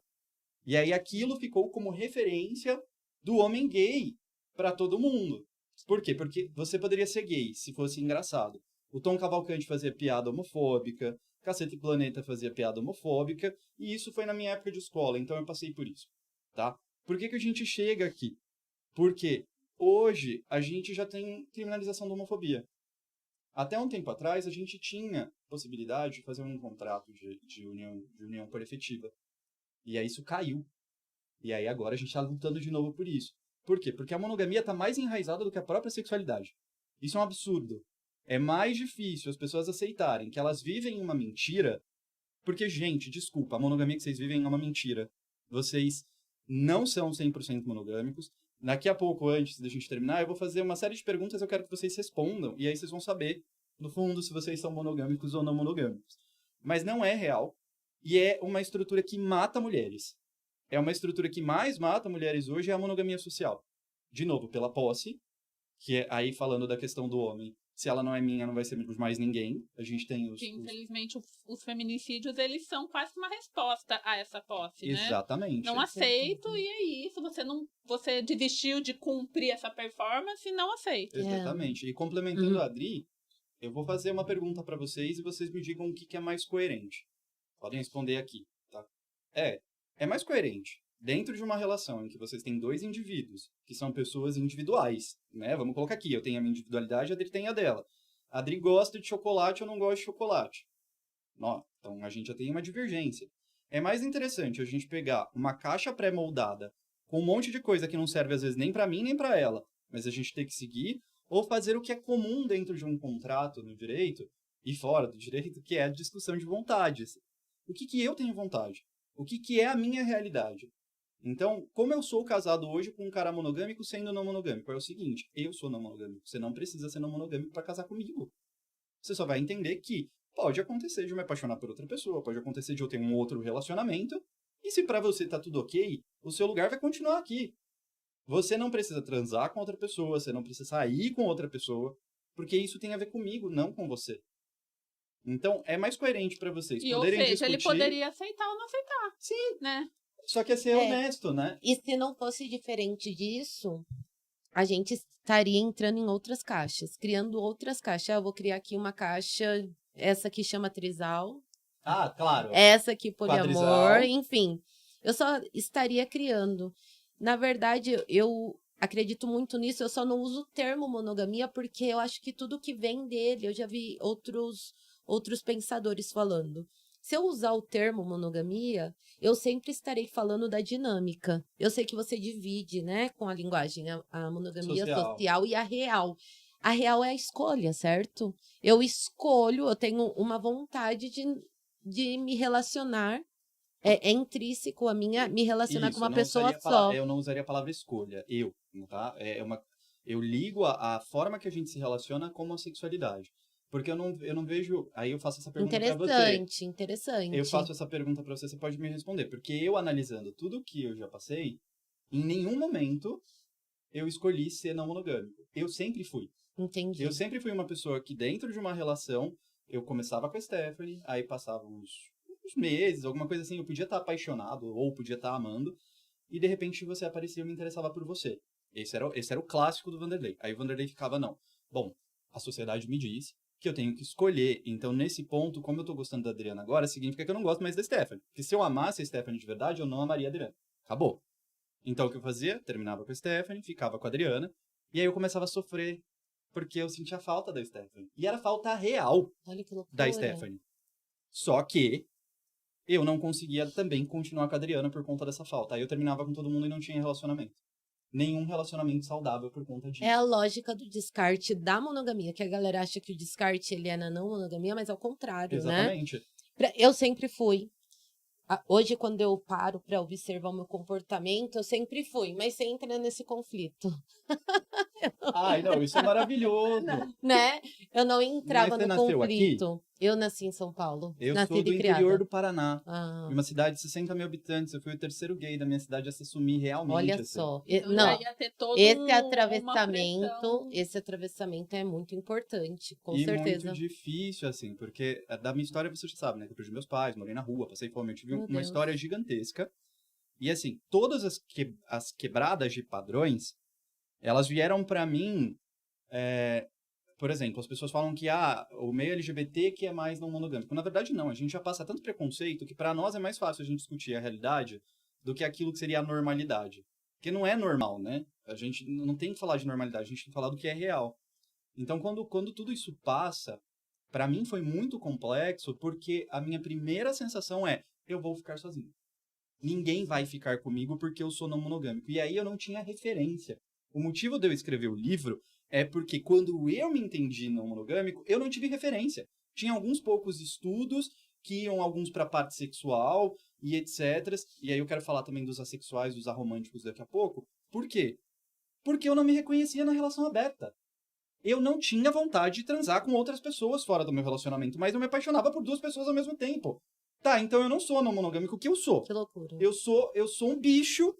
E aí aquilo ficou como referência do homem gay para todo mundo. Por quê? Porque você poderia ser gay se fosse engraçado. O Tom Cavalcante fazia piada homofóbica, Cacete e Planeta fazia piada homofóbica, e isso foi na minha época de escola, então eu passei por isso, tá? Por que a gente chega aqui? Porque hoje a gente já tem criminalização da homofobia. Até um tempo atrás, a gente tinha possibilidade de fazer um contrato de união por efetiva. E aí isso caiu. E aí agora a gente está lutando de novo por isso. Por quê? Porque a monogamia está mais enraizada do que a própria sexualidade. Isso é um absurdo. É mais difícil as pessoas aceitarem que elas vivem uma mentira, porque, gente, desculpa, a monogamia que vocês vivem é uma mentira. Vocês não são 100% monogâmicos. Daqui a pouco, antes da gente terminar, eu vou fazer uma série de perguntas, eu quero que vocês respondam, e aí vocês vão saber, no fundo, se vocês são monogâmicos ou não monogâmicos. Mas não é real, e é uma estrutura que mata mulheres. É uma estrutura que mais mata mulheres hoje, é a monogamia social. De novo, pela posse, que é aí falando da questão do homem. Se ela não é minha, não vai ser de mais ninguém. A gente tem os... Infelizmente, os feminicídios, eles são quase uma resposta a essa posse, né? Exatamente. Não aceito, e é isso. Você desistiu de cumprir essa performance e não aceita. Exatamente. E complementando a Adri, eu vou fazer uma pergunta para vocês e vocês me digam o que é mais coerente. Podem responder aqui, tá? É mais coerente. Dentro de uma relação em que vocês têm dois indivíduos, que são pessoas individuais, né? Vamos colocar aqui, eu tenho a minha individualidade, a Adri tem a dela. A Adri gosta de chocolate, eu não gosto de chocolate. Então a gente já tem uma divergência. É mais interessante a gente pegar uma caixa pré-moldada com um monte de coisa que não serve às vezes nem para mim nem para ela, mas a gente tem que seguir, ou fazer o que é comum dentro de um contrato no direito e fora do direito, que é a discussão de vontades. O que eu tenho vontade? O que é a minha realidade? Então, como eu sou casado hoje com um cara monogâmico sendo não monogâmico? É o seguinte, eu sou não monogâmico. Você não precisa ser não monogâmico para casar comigo. Você só vai entender que pode acontecer de eu me apaixonar por outra pessoa, pode acontecer de eu ter um outro relacionamento, e se para você tá tudo ok, o seu lugar vai continuar aqui. Você não precisa transar com outra pessoa, você não precisa sair com outra pessoa, porque isso tem a ver comigo, não com você. Então, é mais coerente para vocês poderem discutir... ele poderia aceitar ou não aceitar. Sim. Né? Só que é ser honesto, né? E se não fosse diferente disso, a gente estaria entrando em outras caixas, criando outras caixas. Eu vou criar aqui uma caixa, essa aqui chama trisal. Ah, claro. Essa aqui poliamor, Quadrisal. enfim. Eu só estaria criando. Na verdade, eu acredito muito nisso, eu só não uso o termo monogamia porque eu acho que tudo que vem dele, eu já vi outros pensadores falando. Se eu usar o termo monogamia, eu sempre estarei falando da dinâmica. Eu sei que você divide, né, com a linguagem, a monogamia social e a real. A real é a escolha, certo? Eu escolho, eu tenho uma vontade de me relacionar É intrínseco a minha me relacionar com uma pessoa só. Eu não usaria a palavra escolha. Tá? Eu ligo a forma que a gente se relaciona como a sexualidade. Porque eu não vejo... Aí eu faço essa pergunta pra você. Interessante. Eu faço essa pergunta pra você, você pode me responder. Porque eu, analisando tudo que eu já passei, em nenhum momento eu escolhi ser não monogâmico. Eu sempre fui. Entendi. Eu sempre fui uma pessoa que, dentro de uma relação, eu começava com a Stephanie, aí passava uns meses, alguma coisa assim, eu podia estar apaixonado, ou podia estar amando, e de repente você aparecia e eu me interessava por você. Esse era o clássico do Wanderlei. Aí o Wanderlei ficava, não. Bom, a sociedade me diz que eu tenho que escolher. Então, nesse ponto, como eu tô gostando da Adriana agora, significa que eu não gosto mais da Stephanie. Porque se eu amasse a Stephanie de verdade, eu não amaria a Adriana. Acabou. Então, o que eu fazia? Terminava com a Stephanie, ficava com a Adriana, e aí eu começava a sofrer, porque eu sentia falta da Stephanie. E era falta real. Olha que loucura. Da Stephanie. Só que eu não conseguia também continuar com a Adriana por conta dessa falta. Aí eu terminava com todo mundo e não tinha relacionamento. Nenhum relacionamento saudável por conta disso. É a lógica do descarte da monogamia, que a galera acha que o descarte ele é na não monogamia, mas ao contrário, Exatamente. né? Eu sempre fui. Hoje, quando eu paro pra observar o meu comportamento, eu sempre fui, mas você entra nesse conflito. Ai, não, isso é maravilhoso. Né? Eu não entrava Mas você no nasceu conflito. aqui? Eu nasci em São Paulo. Eu nasci sou do e criada. interior do Paraná. Ah, Em uma cidade de 60 mil habitantes. Eu fui o terceiro gay da minha cidade a se assumir realmente. olha assim. só. Então, Não, já ia ter todo esse uma atravessamento, pressão. esse atravessamento é muito importante, com E certeza. muito difícil, assim, porque da minha história você já sabe, né? Que eu perdi meus pais, morei na rua, passei fome. Eu tive Meu uma Deus. história gigantesca. E, assim, todas as quebradas de padrões, elas vieram pra mim... Por exemplo, as pessoas falam que o meio LGBT que é mais não monogâmico. Na verdade, não. A gente já passa tanto preconceito que pra nós é mais fácil a gente discutir a realidade do que aquilo que seria a normalidade. Porque não é normal, né? A gente não tem que falar de normalidade, a gente tem que falar do que é real. Então, quando tudo isso passa, pra mim foi muito complexo, porque a minha primeira sensação é, eu vou ficar sozinho. Ninguém vai ficar comigo porque eu sou não monogâmico. E aí eu não tinha referência. O motivo de eu escrever o livro é porque quando eu me entendi não monogâmico, eu não tive referência. Tinha alguns poucos estudos que iam alguns para a parte sexual e etc. E aí eu quero falar também dos assexuais, dos aromânticos daqui a pouco. Por quê? Porque eu não me reconhecia na relação aberta. Eu não tinha vontade de transar com outras pessoas fora do meu relacionamento, mas eu me apaixonava por duas pessoas ao mesmo tempo. Tá, então eu não sou não monogâmico, o que eu sou? Que loucura. Eu sou um bicho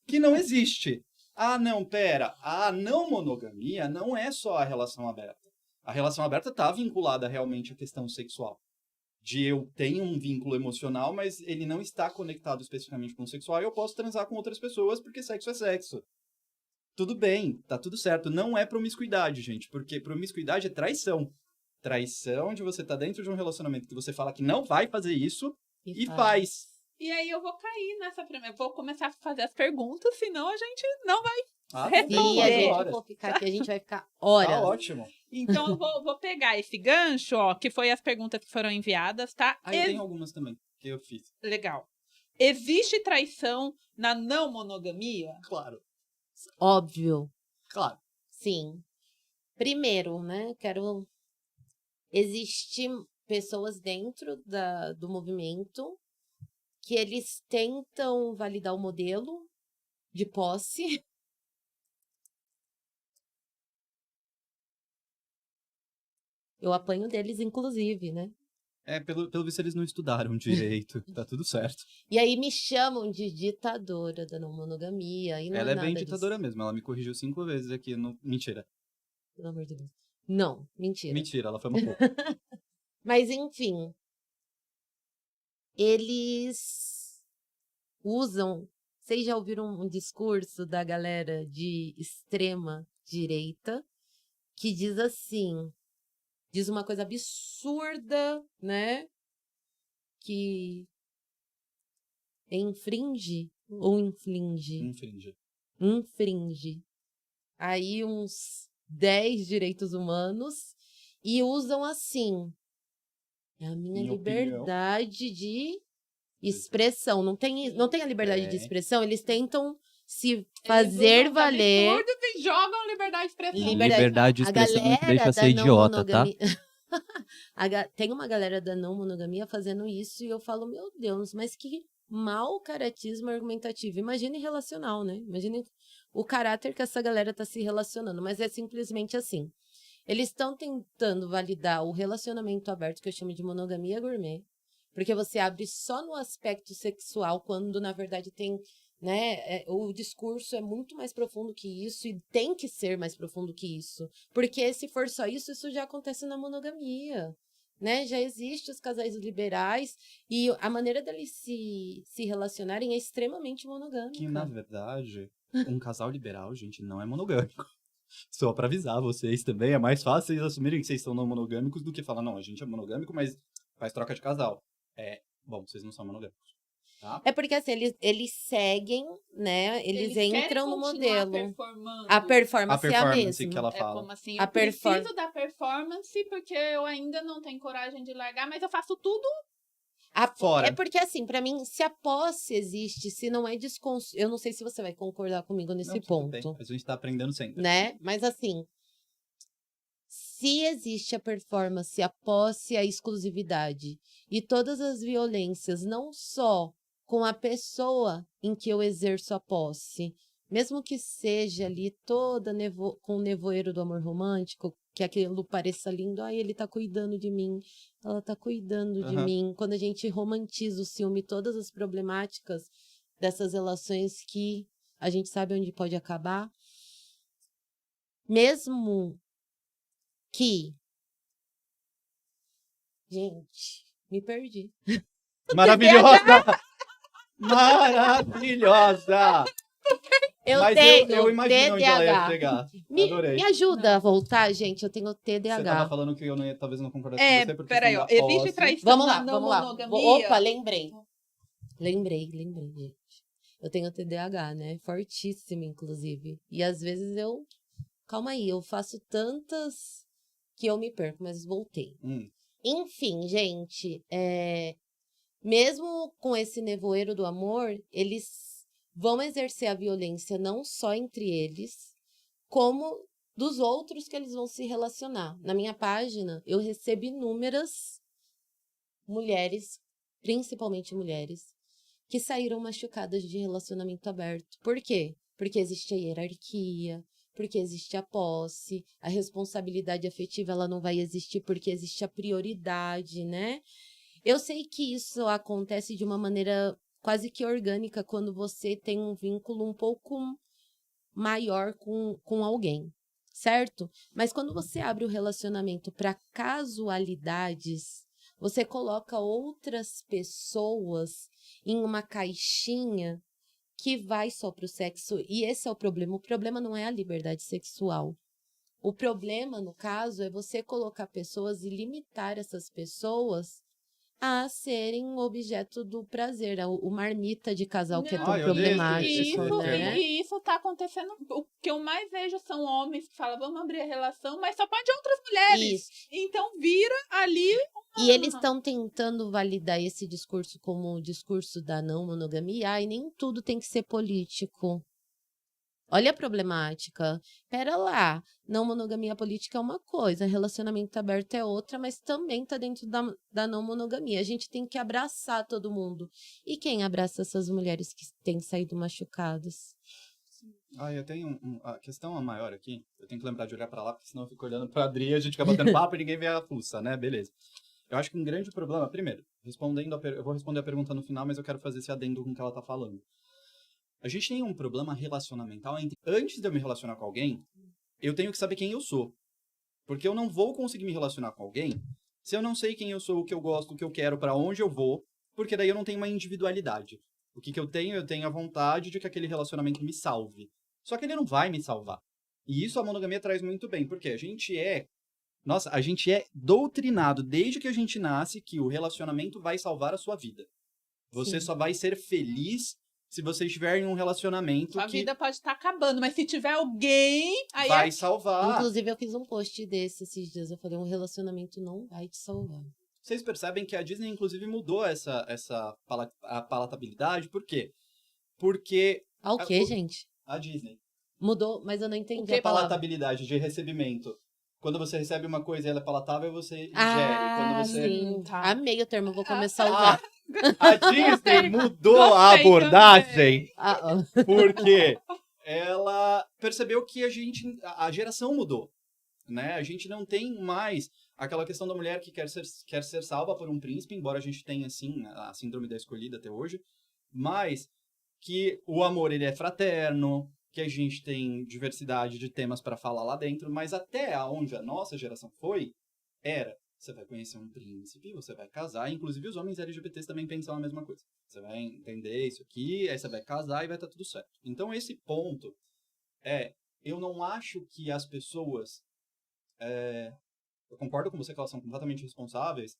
que não existe. Ah, não, pera. A não monogamia não é só a relação aberta. A relação aberta está vinculada realmente à questão sexual. De eu tenho um vínculo emocional, mas ele não está conectado especificamente com o sexual e eu posso transar com outras pessoas porque sexo é sexo. Tudo bem, tá tudo certo. Não é promiscuidade, gente, porque promiscuidade é traição. Traição de você estar dentro de um relacionamento que você fala que não vai fazer isso e faz. E aí eu vou cair nessa primeira. Vou começar a fazer as perguntas, senão a gente não vai. Se a gente for ficar aqui, a gente vai ficar horas. Tá ótimo. Então eu vou pegar esse gancho, ó, que foi as perguntas que foram enviadas, tá? Eu tenho algumas também que eu fiz. Legal. Existe traição na não monogamia? Claro. Óbvio. Claro. Sim. Primeiro, né, Existem pessoas dentro do movimento que eles tentam validar o modelo de posse. Eu apanho deles, inclusive, né? Pelo visto eles não estudaram direito. Tá tudo certo. E aí me chamam de ditadora da não monogamia. E não Ela é bem nada ditadora disso. mesmo. Ela me corrigiu 5 vezes aqui. Mentira. Pelo amor de Deus. Não, mentira. Mentira, ela foi uma pouco. Mas, enfim. Eles usam... Vocês já ouviram um discurso da galera de extrema direita que diz assim... Diz uma coisa absurda, né? Que infringe ou inflige? Infringe. Aí uns 10 direitos humanos e usam assim. É a minha liberdade de expressão. Não tem a liberdade de expressão, eles tentam se fazer valer. Absurdos e jogam liberdade de expressão. Liberdade de expressão não te deixa ser idiota, tá? Tem uma galera da não monogamia fazendo isso e eu falo, meu Deus, mas que mau caratismo argumentativo. Imagine relacional, né? Imagine o caráter que essa galera tá se relacionando. Mas é simplesmente assim. Eles estão tentando validar o relacionamento aberto, que eu chamo de monogamia gourmet, porque você abre só no aspecto sexual, quando na verdade tem, né, o discurso é muito mais profundo que isso e tem que ser mais profundo que isso, porque se for só isso, isso já acontece na monogamia, né? Já existe os casais liberais e a maneira deles se relacionarem é extremamente monogâmica. Que, na verdade, um casal liberal, gente, não é monogâmico. Só pra avisar vocês também, é mais fácil vocês assumirem que vocês são não monogâmicos do que falar, não, a gente é monogâmico, mas faz troca de casal. Bom, vocês não são monogâmicos, tá? É porque assim, eles seguem, né? Eles entram no modelo. A performance é a mesma. Que ela fala. É como assim, eu preciso da performance porque eu ainda não tenho coragem de largar, mas eu faço tudo fora. É porque assim, pra mim, se a posse existe, se não é eu não sei se você vai concordar comigo nesse ponto. Bem. A gente tá aprendendo sempre. Né? Mas assim, se existe a performance, a posse, a exclusividade e todas as violências, não só com a pessoa em que eu exerço a posse, mesmo que seja ali toda com o nevoeiro do amor romântico, que aquilo pareça lindo, ele tá cuidando de mim, ela tá cuidando de mim. Quando a gente romantiza o ciúme, todas as problemáticas dessas relações que a gente sabe onde pode acabar, mesmo que... Gente, me perdi. Maravilhosa! Maravilhosa! Eu tenho eu imagino TDAH. onde ela ia chegar. Adorei. Me ajuda a voltar, gente. Eu tenho TDAH. Você tava falando que eu talvez não concordasse com você. Porque peraí, ó. Existe traição vamos lá. monogamia? Opa, lembrei, gente. Eu tenho TDAH, né? Fortíssimo, inclusive. E às vezes calma aí, eu faço tantas que eu me perco, mas voltei. Enfim, gente, mesmo com esse nevoeiro do amor, eles vão exercer a violência não só entre eles, como dos outros que eles vão se relacionar. Na minha página, eu recebo inúmeras mulheres, principalmente mulheres, que saíram machucadas de relacionamento aberto. Por quê? Porque existe a hierarquia, porque existe a posse, a responsabilidade afetiva ela não vai existir porque existe a prioridade, né? Eu sei que isso acontece de uma maneira quase que orgânica quando você tem um vínculo um pouco maior com alguém, certo? Mas quando você abre o relacionamento para casualidades, você coloca outras pessoas em uma caixinha que vai só para o sexo, e esse é o problema. O problema não é a liberdade sexual. O problema, no caso, é você colocar pessoas e limitar essas pessoas a serem um objeto do prazer, o marmita de casal que é tão problemático, né? E isso tá acontecendo, o que eu mais vejo são homens que falam, vamos abrir a relação, mas só pode outras mulheres. Isso. Então vira ali... E eles estão tentando validar esse discurso como o discurso da não monogamia, e nem tudo tem que ser político. Olha a problemática. Pera lá, não monogamia política é uma coisa, relacionamento aberto é outra, mas também tá dentro da não monogamia. A gente tem que abraçar todo mundo. E quem abraça essas mulheres que têm saído machucadas? Eu tenho a questão maior aqui, eu tenho que lembrar de olhar pra lá, porque senão eu fico olhando pra Adri, a gente fica batendo papo e ninguém vê a fuça, né? Beleza. Eu acho que um grande problema, primeiro, eu vou responder a pergunta no final, mas eu quero fazer esse adendo com o que ela tá falando. A gente tem um problema relacionamental antes de eu me relacionar com alguém, eu tenho que saber quem eu sou. Porque eu não vou conseguir me relacionar com alguém se eu não sei quem eu sou, o que eu gosto, o que eu quero, pra onde eu vou, porque daí eu não tenho uma individualidade. O que eu tenho a vontade de que aquele relacionamento me salve. Só que ele não vai me salvar. E isso a monogamia traz muito bem, porque a gente é doutrinado desde que a gente nasce que o relacionamento vai salvar a sua vida. Você só vai ser feliz se você estiver em um relacionamento Sua vida pode estar acabando, mas se tiver alguém... Aí vai salvar. Inclusive, eu fiz um post desse esses dias. Eu falei, um relacionamento não vai te salvar. Vocês percebem que a Disney, inclusive, mudou a palatabilidade. Por quê? Porque... O quê, gente? A Disney. Mudou, mas eu não entendi a palatabilidade de recebimento. quando você recebe uma coisa e ela é palatável, você ingere. Ah, Quando você... sim. Tá. Amei o termo, vou começar a usar. A Disney mudou a Gostei abordagem Ah, porque ela percebeu que a geração mudou, né? A gente não tem mais aquela questão da mulher que quer ser salva por um príncipe, embora a gente tenha, assim, a síndrome da escolhida até hoje, mas que o amor, ele é fraterno, que a gente tem diversidade de temas para falar lá dentro, mas até onde a nossa geração foi, você vai conhecer um príncipe, você vai casar, inclusive os homens LGBTs também pensam a mesma coisa. Você vai entender isso aqui, aí você vai casar e vai estar tudo certo. Então esse ponto eu não acho que as pessoas, eu concordo com você que elas são completamente responsáveis,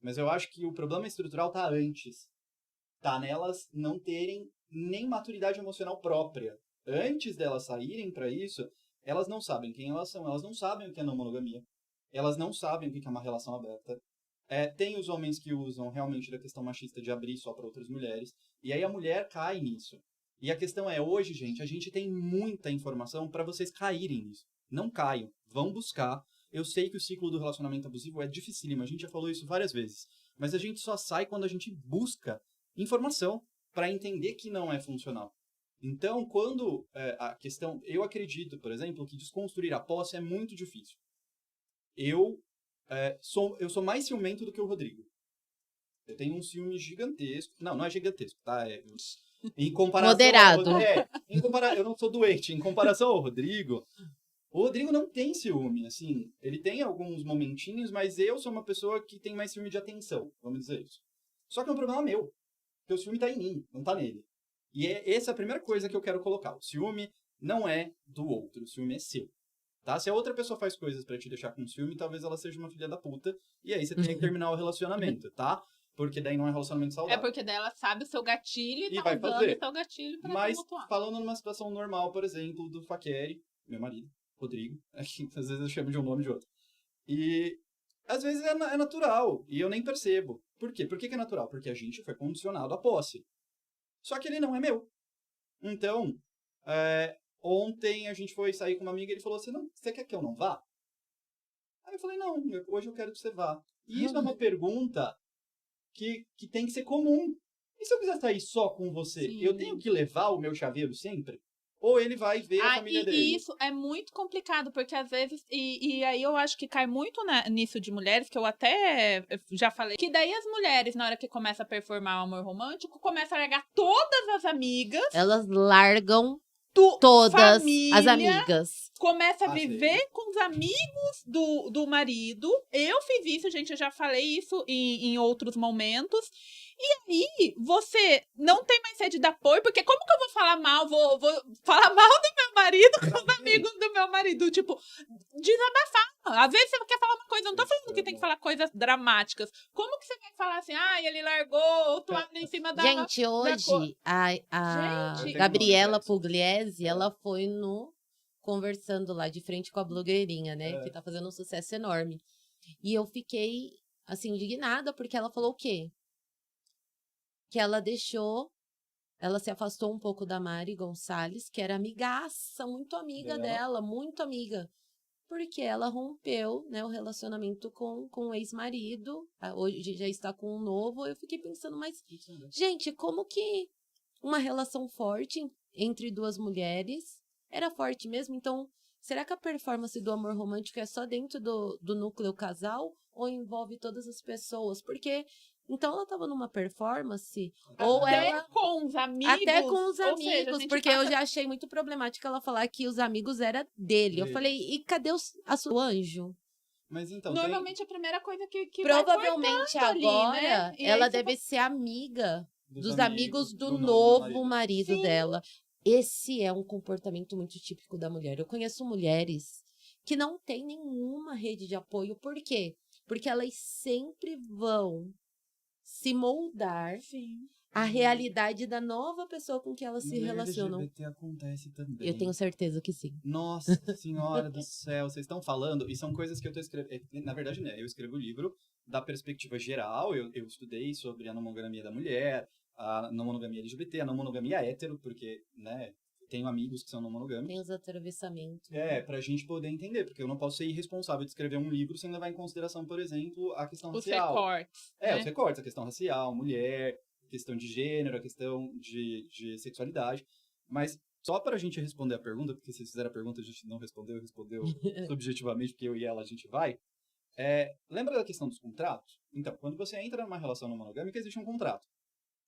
mas eu acho que o problema estrutural tá antes. Tá nelas não terem nem maturidade emocional própria. Antes delas saírem para isso, elas não sabem quem elas são, elas não sabem o que é não monogamia, elas não sabem o que é uma relação aberta. Tem os homens que usam realmente da questão machista de abrir só para outras mulheres, e aí a mulher cai nisso. E a questão é, hoje, gente, a gente tem muita informação para vocês caírem nisso. Não caiam, vão buscar. Eu sei que o ciclo do relacionamento abusivo é dificílimo, a gente já falou isso várias vezes, mas a gente só sai quando a gente busca informação para entender que não é funcional. Então, quando a questão... Eu acredito, por exemplo, que desconstruir a posse é muito difícil. Eu sou mais ciumento do que o Rodrigo. Eu tenho um ciúme gigantesco. Não é gigantesco, tá? Em comparação Moderado. eu não sou doente. Em comparação ao Rodrigo, o Rodrigo não tem ciúme, assim. Ele tem alguns momentinhos, mas eu sou uma pessoa que tem mais ciúme de atenção, vamos dizer isso. Só que é um problema meu. Porque o ciúme tá em mim, não tá nele. E essa é a primeira coisa que eu quero colocar. O ciúme não é do outro, o ciúme é seu. Tá? Se a outra pessoa faz coisas pra te deixar com ciúme, talvez ela seja uma filha da puta, e aí você tem que terminar o relacionamento, tá? Porque daí não é um relacionamento saudável. É porque daí ela sabe o seu gatilho E tá vai usando fazer. o seu gatilho pra Mas, tumultuar. falando numa situação normal, por exemplo, do Fakeri, meu marido, Rodrigo, aqui, às vezes eu chamo de um nome de outro. E às vezes é natural, e eu nem percebo. Por quê? Por que é natural? Porque a gente foi condicionado à posse. Só que ele não é meu. Então, ontem a gente foi sair com uma amiga e ele falou assim, não, você quer que eu não vá? Aí eu falei, não, hoje eu quero que você vá. E isso é uma pergunta que tem que ser comum. E se eu quiser sair só com você, Sim. eu tenho que levar o meu chaveiro sempre? Ou ele vai ver a família dele? E isso é muito complicado, porque às vezes, e aí eu acho que cai muito nisso de mulheres, que eu até já falei, que daí as mulheres, na hora que começa a performar o amor romântico, começam a largar todas as amigas. elas largam todas família, as amigas. Começa a viver com os amigos do marido. Eu fiz isso, gente, eu já falei isso em outros momentos. E aí, você não tem mais sede de apoio, porque como que eu vou falar mal? Vou falar mal do meu marido com os amigos do meu marido? Tipo, desabafar. Às vezes você quer falar uma coisa, eu não tô falando que tem que falar coisas dramáticas. Como que você vai falar assim, ele largou toalha em cima da... Gente, hoje, a Gente, Gabriela Pugliese, ela foi conversando lá de frente com a blogueirinha, né? É. Que tá fazendo um sucesso enorme. E eu fiquei, assim, indignada, porque ela falou o quê? Que ela se afastou um pouco da Mari Gonçalves, que era amigaça, muito amiga dela, muito amiga. Porque ela rompeu, né, o relacionamento com o ex-marido, hoje já está com um novo. Eu fiquei pensando, mas, gente, como que uma relação forte entre duas mulheres era forte mesmo? Então, será que a performance do amor romântico é só dentro do núcleo casal ou envolve todas as pessoas? Porque... Então, ela tava numa performance, ou ela... com os amigos. Até com os Ou seja, amigos, a gente porque eu já achei muito problemático ela falar que os amigos eram dele. Eu falei, e cadê o anjo? Mas então, normalmente a primeira coisa que provavelmente vai agora, ali, né? ela deve ser amiga dos amigos do novo marido dela. Esse é um comportamento muito típico da mulher. Eu conheço mulheres que não têm nenhuma rede de apoio. Por quê? Porque elas sempre vão se moldar a realidade da nova pessoa com que elas se relacionam. LGBT acontece também. Eu tenho certeza que sim. Nossa senhora do céu, vocês estão falando, e são coisas que eu tô escrevendo. Na verdade, né, eu escrevo o livro da perspectiva geral, eu estudei sobre a não monogamia da mulher, a não monogamia LGBT, a não monogamia hétero, porque, né, tenho amigos que são não monogâmicos. Tem os atravessamentos. Pra gente poder entender, porque eu não posso ser irresponsável de escrever um livro sem levar em consideração, por exemplo, a questão Os racial. recortes. Né? Os recortes, a questão racial, mulher, a questão de gênero, a questão de sexualidade. Mas só para a gente responder a pergunta, porque vocês fizeram a pergunta, a gente não respondeu subjetivamente, porque eu e ela a gente vai. Lembra da questão dos contratos? Então, quando você entra numa relação não monogâmica, existe um contrato,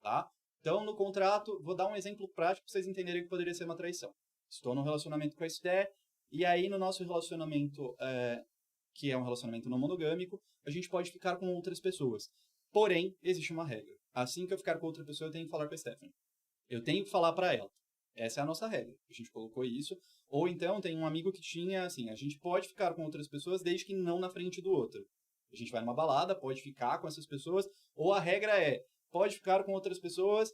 tá? Então, no contrato, vou dar um exemplo prático para vocês entenderem que poderia ser uma traição. Estou num relacionamento com a Esté, e aí no nosso relacionamento, que é um relacionamento não monogâmico, a gente pode ficar com outras pessoas. Porém, existe uma regra. Assim que eu ficar com outra pessoa, eu tenho que falar com a Stephanie. Eu tenho que falar para ela. Essa é a nossa regra. A gente colocou isso. Ou então, tem um amigo que tinha, assim, a gente pode ficar com outras pessoas desde que não na frente do outro. A gente vai numa balada, pode ficar com essas pessoas, ou a regra pode ficar com outras pessoas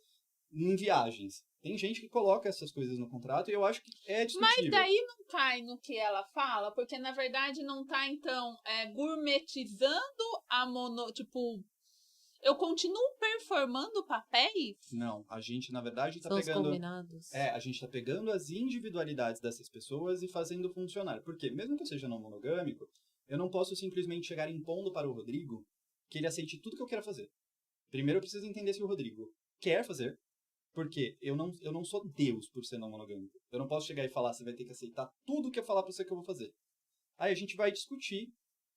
em viagens. Tem gente que coloca essas coisas no contrato e eu acho que é discutível. Mas daí não cai no que ela fala, porque na verdade não tá, então, gourmetizando tipo, eu continuo performando papéis? Não, a gente, na verdade, tá São os pegando... combinados. a gente tá pegando as individualidades dessas pessoas e fazendo funcionar. Porque, mesmo que eu seja não monogâmico, eu não posso simplesmente chegar impondo para o Rodrigo que ele aceite tudo que eu quero fazer. Primeiro eu preciso entender se o Rodrigo quer fazer, porque eu não sou Deus por ser não monogâmico. Eu não posso chegar e falar, você vai ter que aceitar tudo que eu falar pra você que eu vou fazer. Aí a gente vai discutir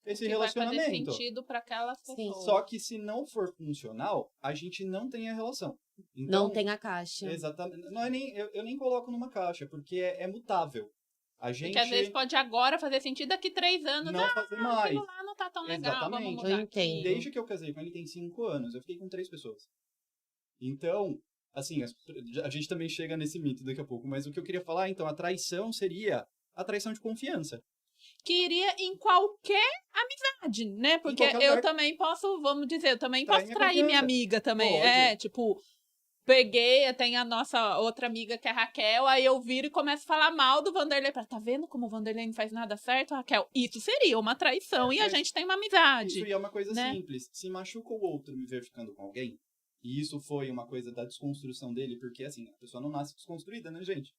esse relacionamento. Vai fazer sentido para aquelas pessoas. Só que se não for funcional, a gente não tem a relação. Então, Não tem a caixa. Exatamente. Não eu nem coloco numa caixa, porque é mutável. A gente Porque às vezes pode agora fazer sentido, daqui 3 anos. não fazer mais. Aquilo lá não tá tão legal, Exatamente. vamos mudar Eu entendo. aqui. Desde que eu casei com ele tem 5 anos, eu fiquei com 3 pessoas. Então, assim, a gente também chega nesse mito daqui a pouco, mas o que eu queria falar, então, a traição seria a traição de confiança. Que iria em qualquer amizade, né? Porque eu também posso, vamos dizer, eu também posso trair minha amiga também. Pode. Tipo, peguei, tem a nossa outra amiga que é a Raquel, aí eu viro e começo a falar mal do Vanderlei. Tá vendo como o Vanderlei não faz nada certo, Raquel? Isso seria uma traição e a gente tem uma amizade. Isso é uma coisa né? simples. Se machuca o outro me ver ficando com alguém, e isso foi uma coisa da desconstrução dele, porque, assim, a pessoa não nasce desconstruída, né, gente?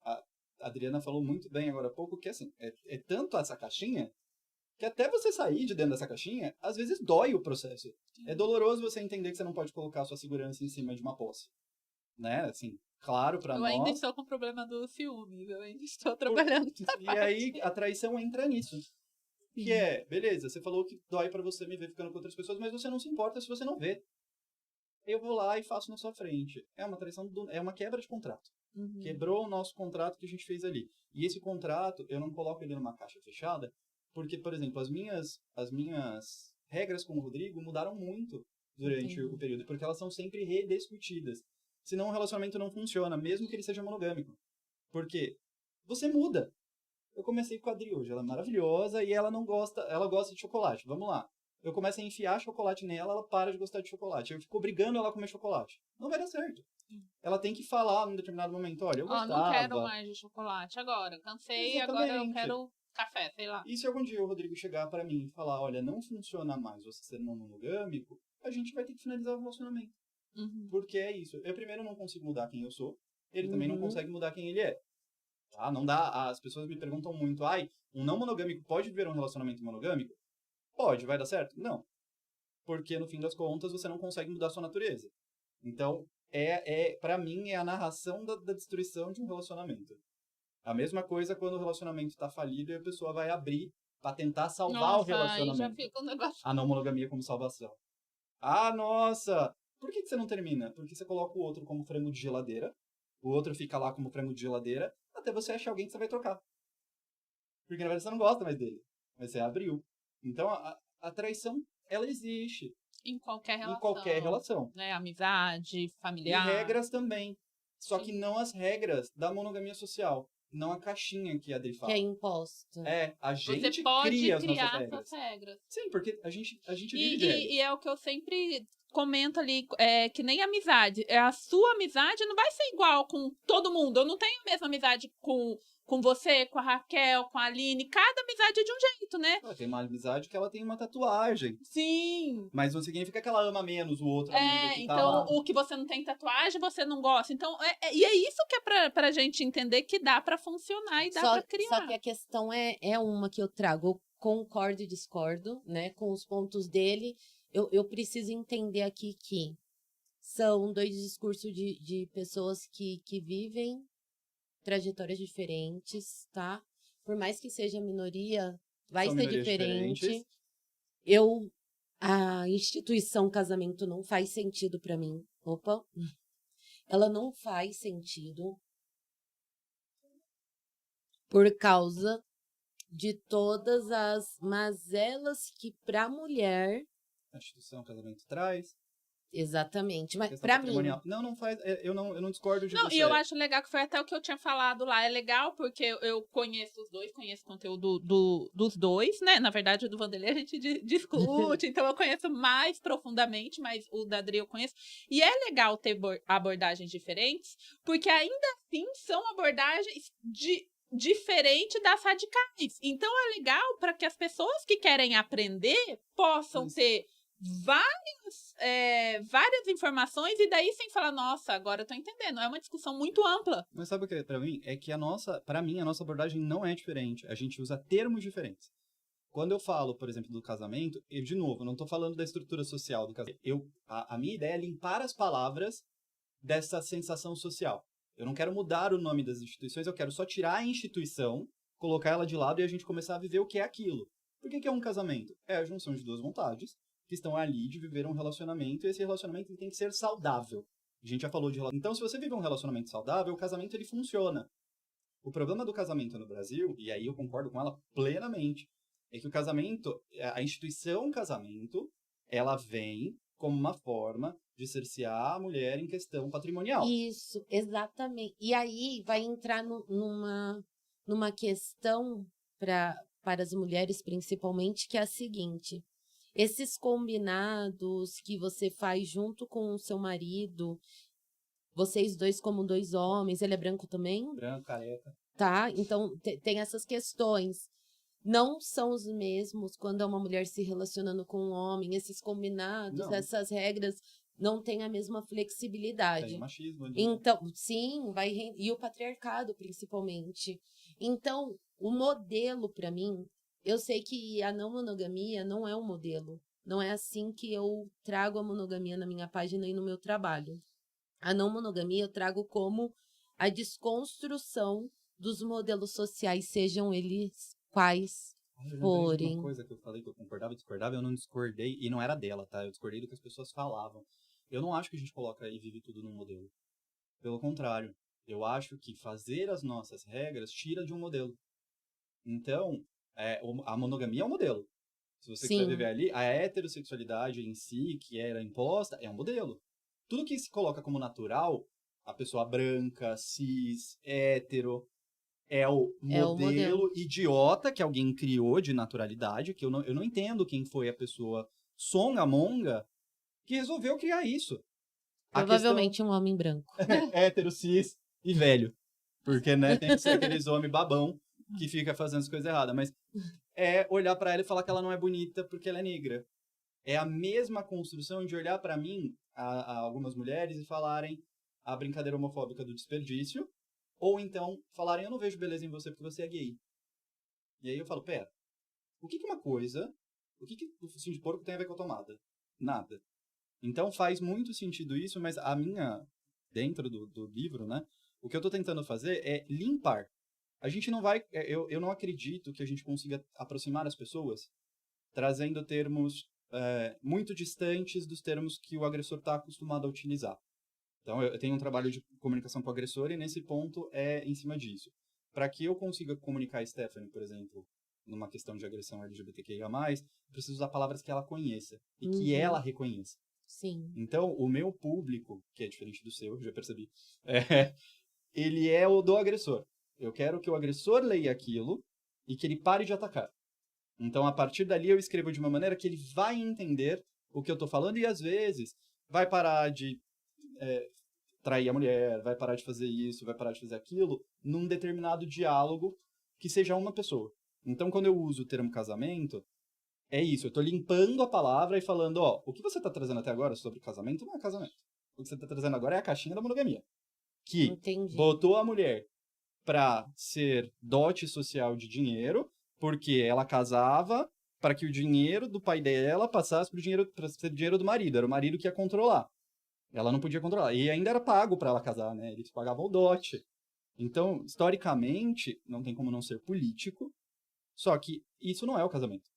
A Adriana falou muito bem agora há pouco que, assim, é tanto essa caixinha que até você sair de dentro dessa caixinha, às vezes dói o processo. É doloroso você entender que você não pode colocar a sua segurança em cima de uma posse. Né? Assim, claro, pra nós... Eu ainda estou com o problema do ciúmes, eu ainda estou trabalhando nessa E parte. aí, a traição entra nisso. Que beleza, você falou que dói pra você me ver ficando com outras pessoas, mas você não se importa se você não vê. Eu vou lá e faço na sua frente. É uma traição, é uma quebra de contrato. Uhum. Quebrou o nosso contrato que a gente fez ali. E esse contrato, eu não coloco ele numa caixa fechada, porque, por exemplo, as minhas regras com o Rodrigo mudaram muito durante o período, porque elas são sempre rediscutidas. Senão o relacionamento não funciona, mesmo que ele seja monogâmico. Porque você muda. Eu comecei com a Adri hoje, ela é maravilhosa e ela gosta de chocolate. Vamos lá. Eu começo a enfiar chocolate nela, ela para de gostar de chocolate. Eu fico obrigando ela a comer chocolate. Não vai dar certo. Ela tem que falar num determinado momento, olha, eu gostava. Não quero mais de chocolate agora. Cansei, Exatamente. Agora eu quero café, sei lá. E se algum dia o Rodrigo chegar pra mim e falar, olha, não funciona mais você ser não monogâmico, a gente vai ter que finalizar o relacionamento. Uhum. Porque é isso. Eu primeiro não consigo mudar quem eu sou, ele também não consegue mudar quem ele é. Tá? Não dá. As pessoas me perguntam muito, um não monogâmico pode viver um relacionamento monogâmico? Pode, vai dar certo? Não. Porque, no fim das contas, você não consegue mudar a sua natureza. Então, pra mim, é a narração da destruição de um relacionamento. A mesma coisa quando o relacionamento tá falido e a pessoa vai abrir pra tentar salvar o relacionamento. Aí já fica um negócio... A não monogamia como salvação. Nossa! Por que você não termina? Porque você coloca o outro como frango de geladeira, o outro fica lá como frango de geladeira, até você achar alguém que você vai trocar. Porque, na verdade, você não gosta mais dele. Mas você abriu. Então, a traição, ela existe. Em qualquer relação. Em qualquer relação. Né? Amizade, familiar. E regras também. Só que não as regras da monogamia social. Não a caixinha que a Adri fala. Que é imposto. A gente Você pode cria as criar nossas regras. suas regras. Sim, porque a gente vive de regras. E é o que eu sempre comento ali, que nem amizade. A sua amizade não vai ser igual com todo mundo. Eu não tenho a mesma amizade com com você, com a Raquel, com a Aline, cada amizade é de um jeito, né? Ela tem uma amizade que ela tem uma tatuagem. Sim. Mas não significa que ela ama menos o outro amigo que tá então lá. o que você não tem tatuagem, você não gosta. Então, e é isso que é pra gente entender que dá pra funcionar e dá pra criar. Só que a questão é uma que eu trago. Eu concordo e discordo, né? Com os pontos dele. Eu preciso entender aqui que são dois discursos de pessoas que vivem trajetórias diferentes, tá? Por mais que seja minoria, vai São ser minorias diferente. diferentes. A instituição casamento não faz sentido pra mim. Opa! Ela não faz sentido por causa de todas as mazelas que pra mulher... A instituição casamento traz. Exatamente, mas Questão pra mim... patrimonial. Não faz. Eu não discordo de Não, você. e eu acho legal que foi até o que eu tinha falado lá. É legal porque eu conheço os dois, conheço o conteúdo dos dois, né? Na verdade, o do Vanderlei a gente discute, então eu conheço mais profundamente, mas o da Adri eu conheço. E é legal ter abordagens diferentes, porque ainda assim são abordagens diferente das radicais. Então é legal para que as pessoas que querem aprender possam ter várias informações e daí sem falar, nossa, agora eu tô entendendo. É uma discussão muito ampla. Mas sabe o que é pra mim? É que pra mim, a nossa abordagem não é diferente. A gente usa termos diferentes. Quando eu falo, por exemplo, do casamento, eu, de novo, não tô falando da estrutura social do casamento. A minha ideia é limpar as palavras dessa sensação social. Eu não quero mudar o nome das instituições, eu quero só tirar a instituição, colocar ela de lado e a gente começar a viver o que é aquilo. Por que é um casamento? É a junção de duas vontades que estão ali de viver um relacionamento, e esse relacionamento tem que ser saudável. A gente já falou de relacionamento. Então, se você vive um relacionamento saudável, o casamento ele funciona. O problema do casamento no Brasil, e aí eu concordo com ela plenamente, é que o casamento, a instituição casamento, ela vem como uma forma de cercear a mulher em questão patrimonial. Isso, exatamente. E aí vai entrar numa questão para as mulheres, principalmente, que é a seguinte: esses combinados que você faz junto com o seu marido, vocês dois como dois homens, ele é branco também? Branco, careca. Tá, então tem essas questões. Não são os mesmos quando é uma mulher se relacionando com um homem. Esses combinados, Não. essas regras não têm a mesma flexibilidade. Tem machismo ali. Então, sim, e o patriarcado, principalmente. Então, o modelo, para mim, eu sei que a não monogamia não é um modelo. Não é assim que eu trago a monogamia na minha página e no meu trabalho. A não monogamia eu trago como a desconstrução dos modelos sociais, sejam eles quais forem. Uma coisa que eu falei que eu concordava e discordava, eu não discordei, e não era dela, tá? Eu discordei do que as pessoas falavam. Eu não acho que a gente coloca e vive tudo num modelo. Pelo contrário, eu acho que fazer as nossas regras tira de um modelo. Então, a monogamia é um modelo. Se você quiser viver ali, a heterossexualidade em si, que era imposta, é um modelo. Tudo que se coloca como natural, a pessoa branca, cis, hétero, é o modelo idiota que alguém criou de naturalidade, que eu não entendo quem foi a pessoa songamonga que resolveu criar isso. Provavelmente um homem branco. Hétero, cis e velho. Porque, né, tem que ser aqueles homens babão que fica fazendo as coisas erradas. Mas é olhar pra ela e falar que ela não é bonita porque ela é negra. É a mesma construção de olhar pra mim, a algumas mulheres, e falarem a brincadeira homofóbica do desperdício, ou então falarem, eu não vejo beleza em você porque você é gay. E aí eu falo, pera, o que o focinho de porco tem a ver com a tomada? Nada. Então faz muito sentido isso, mas dentro do livro, né, o que eu tô tentando fazer é limpar. A gente não vai, eu não acredito que a gente consiga aproximar as pessoas trazendo termos muito distantes dos termos que o agressor está acostumado a utilizar. Então, eu tenho um trabalho de comunicação com o agressor e nesse ponto é em cima disso. Para que eu consiga comunicar a Stephanie, por exemplo, numa questão de agressão LGBTQIA+, eu preciso usar palavras que ela conheça e que ela reconheça. Sim. Então, o meu público, que é diferente do seu, já percebi, ele é o do agressor. Eu quero que o agressor leia aquilo e que ele pare de atacar. Então, a partir dali, eu escrevo de uma maneira que ele vai entender o que eu estou falando e, às vezes, vai parar de trair a mulher, vai parar de fazer isso, vai parar de fazer aquilo, num determinado diálogo que seja uma pessoa. Então, quando eu uso o termo casamento, é isso, eu tô limpando a palavra e falando, ó, o que você tá trazendo até agora sobre casamento não é casamento. O que você tá trazendo agora é a caixinha da monogamia. Que Entendi. botou a mulher pra ser dote social de dinheiro, porque ela casava para que o dinheiro do pai dela passasse para ser dinheiro do marido. Era o marido que ia controlar. Ela não podia controlar. E ainda era pago para ela casar, né? Eles pagavam o dote. Então, historicamente, não tem como não ser político. Só que isso não é o casamento.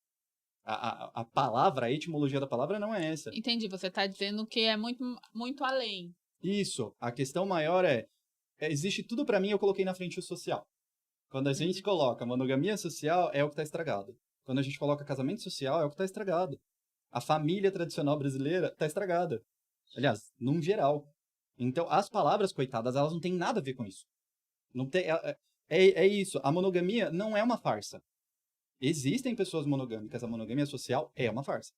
A palavra, a etimologia da palavra não é essa. Entendi, você tá dizendo que é muito, muito além. Isso. A questão maior existe tudo pra mim, eu coloquei na frente o social. Quando a gente coloca monogamia social, é o que tá estragado. Quando a gente coloca casamento social, é o que tá estragado. A família tradicional brasileira tá estragada. Aliás, num geral. Então, as palavras, coitadas, elas não têm nada a ver com isso. Não tem, é isso. A monogamia não é uma farsa. Existem pessoas monogâmicas. A monogamia social é uma farsa.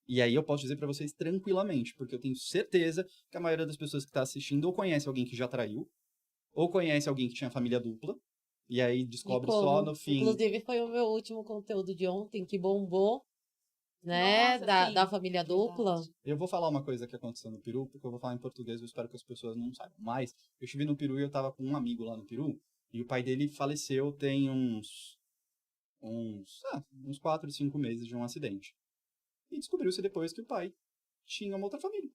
E aí eu posso dizer pra vocês tranquilamente, porque eu tenho certeza que a maioria das pessoas que tá assistindo ou conhece alguém que já traiu, ou conhece alguém que tinha família dupla, e aí descobre só no fim. Inclusive, foi o meu último conteúdo de ontem, que bombou, né? Nossa, sim. Da família dupla. Eu vou falar uma coisa que aconteceu no Peru, porque eu vou falar em português, eu espero que as pessoas não saibam. Mas eu estive no Peru e eu tava com um amigo lá no Peru, e o pai dele faleceu tem uns 4, 5 meses de um acidente. E descobriu-se depois que o pai tinha uma outra família.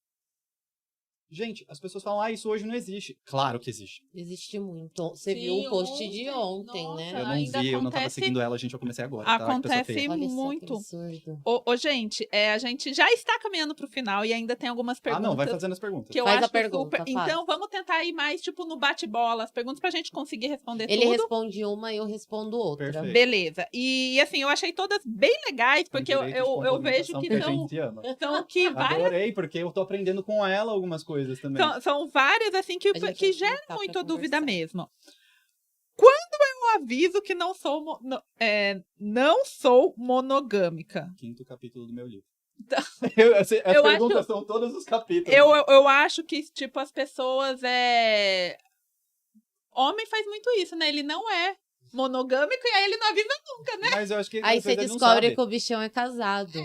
Gente, as pessoas falam, isso hoje não existe. Claro que existe. Existe muito. Você Sim, viu o post de ontem, ontem, nossa. né? Eu não Ainda vi, eu não tava acontece- seguindo ela, gente, eu comecei agora, tá? Que pessoa Acontece feia. Olha só que muito. absurdo. Ô, gente, a gente já está caminhando pro final e ainda tem algumas perguntas. Não, vai fazendo as perguntas. Que eu Faz a acho pergunta, super. faz. Então, vamos tentar ir mais, tipo, no bate-bola, as perguntas pra gente conseguir responder Ele tudo. responde uma e eu respondo outra. Perfeito. Beleza. E assim, eu achei todas bem legais, porque Tem direito de eu vejo complementação, que porque a são, gente se ama. são que várias. Adorei, porque eu tô aprendendo com ela algumas coisas também. São várias, assim, que A gente vai geram sentar pra muita dúvida conversar. mesmo. Quando eu aviso que não sou, não sou monogâmica? Quinto capítulo do meu livro. Então, As eu perguntas acho- são todos os capítulos. Eu acho que, tipo, as pessoas Homem faz muito isso, né? Ele não é monogâmico e aí ele não avisa nunca, né? Mas eu acho que Aí às você vezes ele não descobre sabe. que o bichão é casado.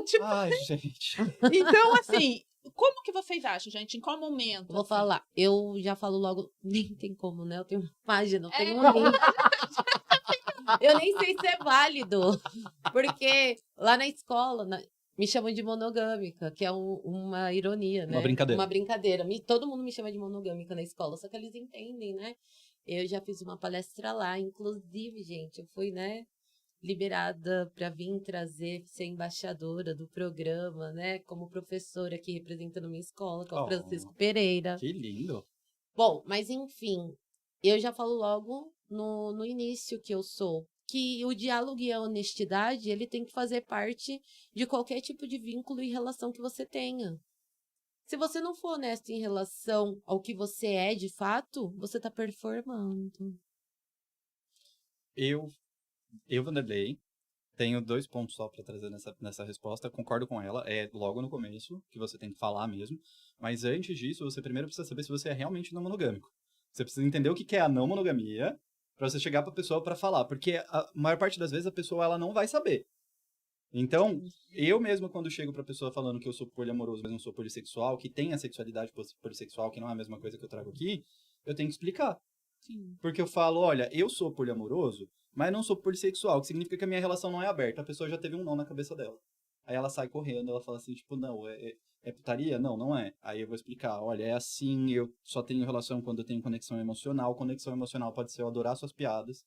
Tipo, Ai, gente. então, assim, como que vocês acham, gente? Em qual momento? Vou assim? falar. Eu já falo logo. Nem tem como, né? Eu tenho uma página, eu tenho um É. link. Eu nem sei se é válido. Porque lá na escola me chamam de monogâmica, que é uma ironia, né? Uma brincadeira. Uma brincadeira. Todo mundo me chama de monogâmica na escola, só que eles entendem, né? Eu já fiz uma palestra lá, inclusive, gente, eu fui, né, liberada para vir trazer, ser embaixadora do programa, né, como professora aqui representando minha escola, que é o Oh. Francisco Pereira. Que lindo. Bom, mas enfim, eu já falo logo no início que que o diálogo e a honestidade, ele tem que fazer parte de qualquer tipo de vínculo e relação que você tenha. Se você não for honesto em relação ao que você é de fato, você tá performando. Eu, Vanderlei, tenho 2 pontos só pra trazer nessa resposta. Concordo com ela. É logo no começo que você tem que falar mesmo. Mas antes disso, você primeiro precisa saber se você é realmente não monogâmico. Você precisa entender o que é a não monogamia pra você chegar pra pessoa pra falar. Porque a maior parte das vezes a pessoa ela não vai saber. Então, eu mesmo quando chego pra pessoa falando que eu sou poliamoroso, mas não sou polissexual, que tem a sexualidade polissexual, que não é a mesma coisa que eu trago aqui, eu tenho que explicar. Sim. Porque eu falo, olha, eu sou poliamoroso, mas não sou polissexual, que significa que a minha relação não é aberta. A pessoa já teve um não na cabeça dela. Aí ela sai correndo, ela fala assim, tipo, não, é putaria? Não, não é. Aí eu vou explicar, olha, é assim, eu só tenho relação quando eu tenho conexão emocional. Conexão emocional pode ser eu adorar suas piadas,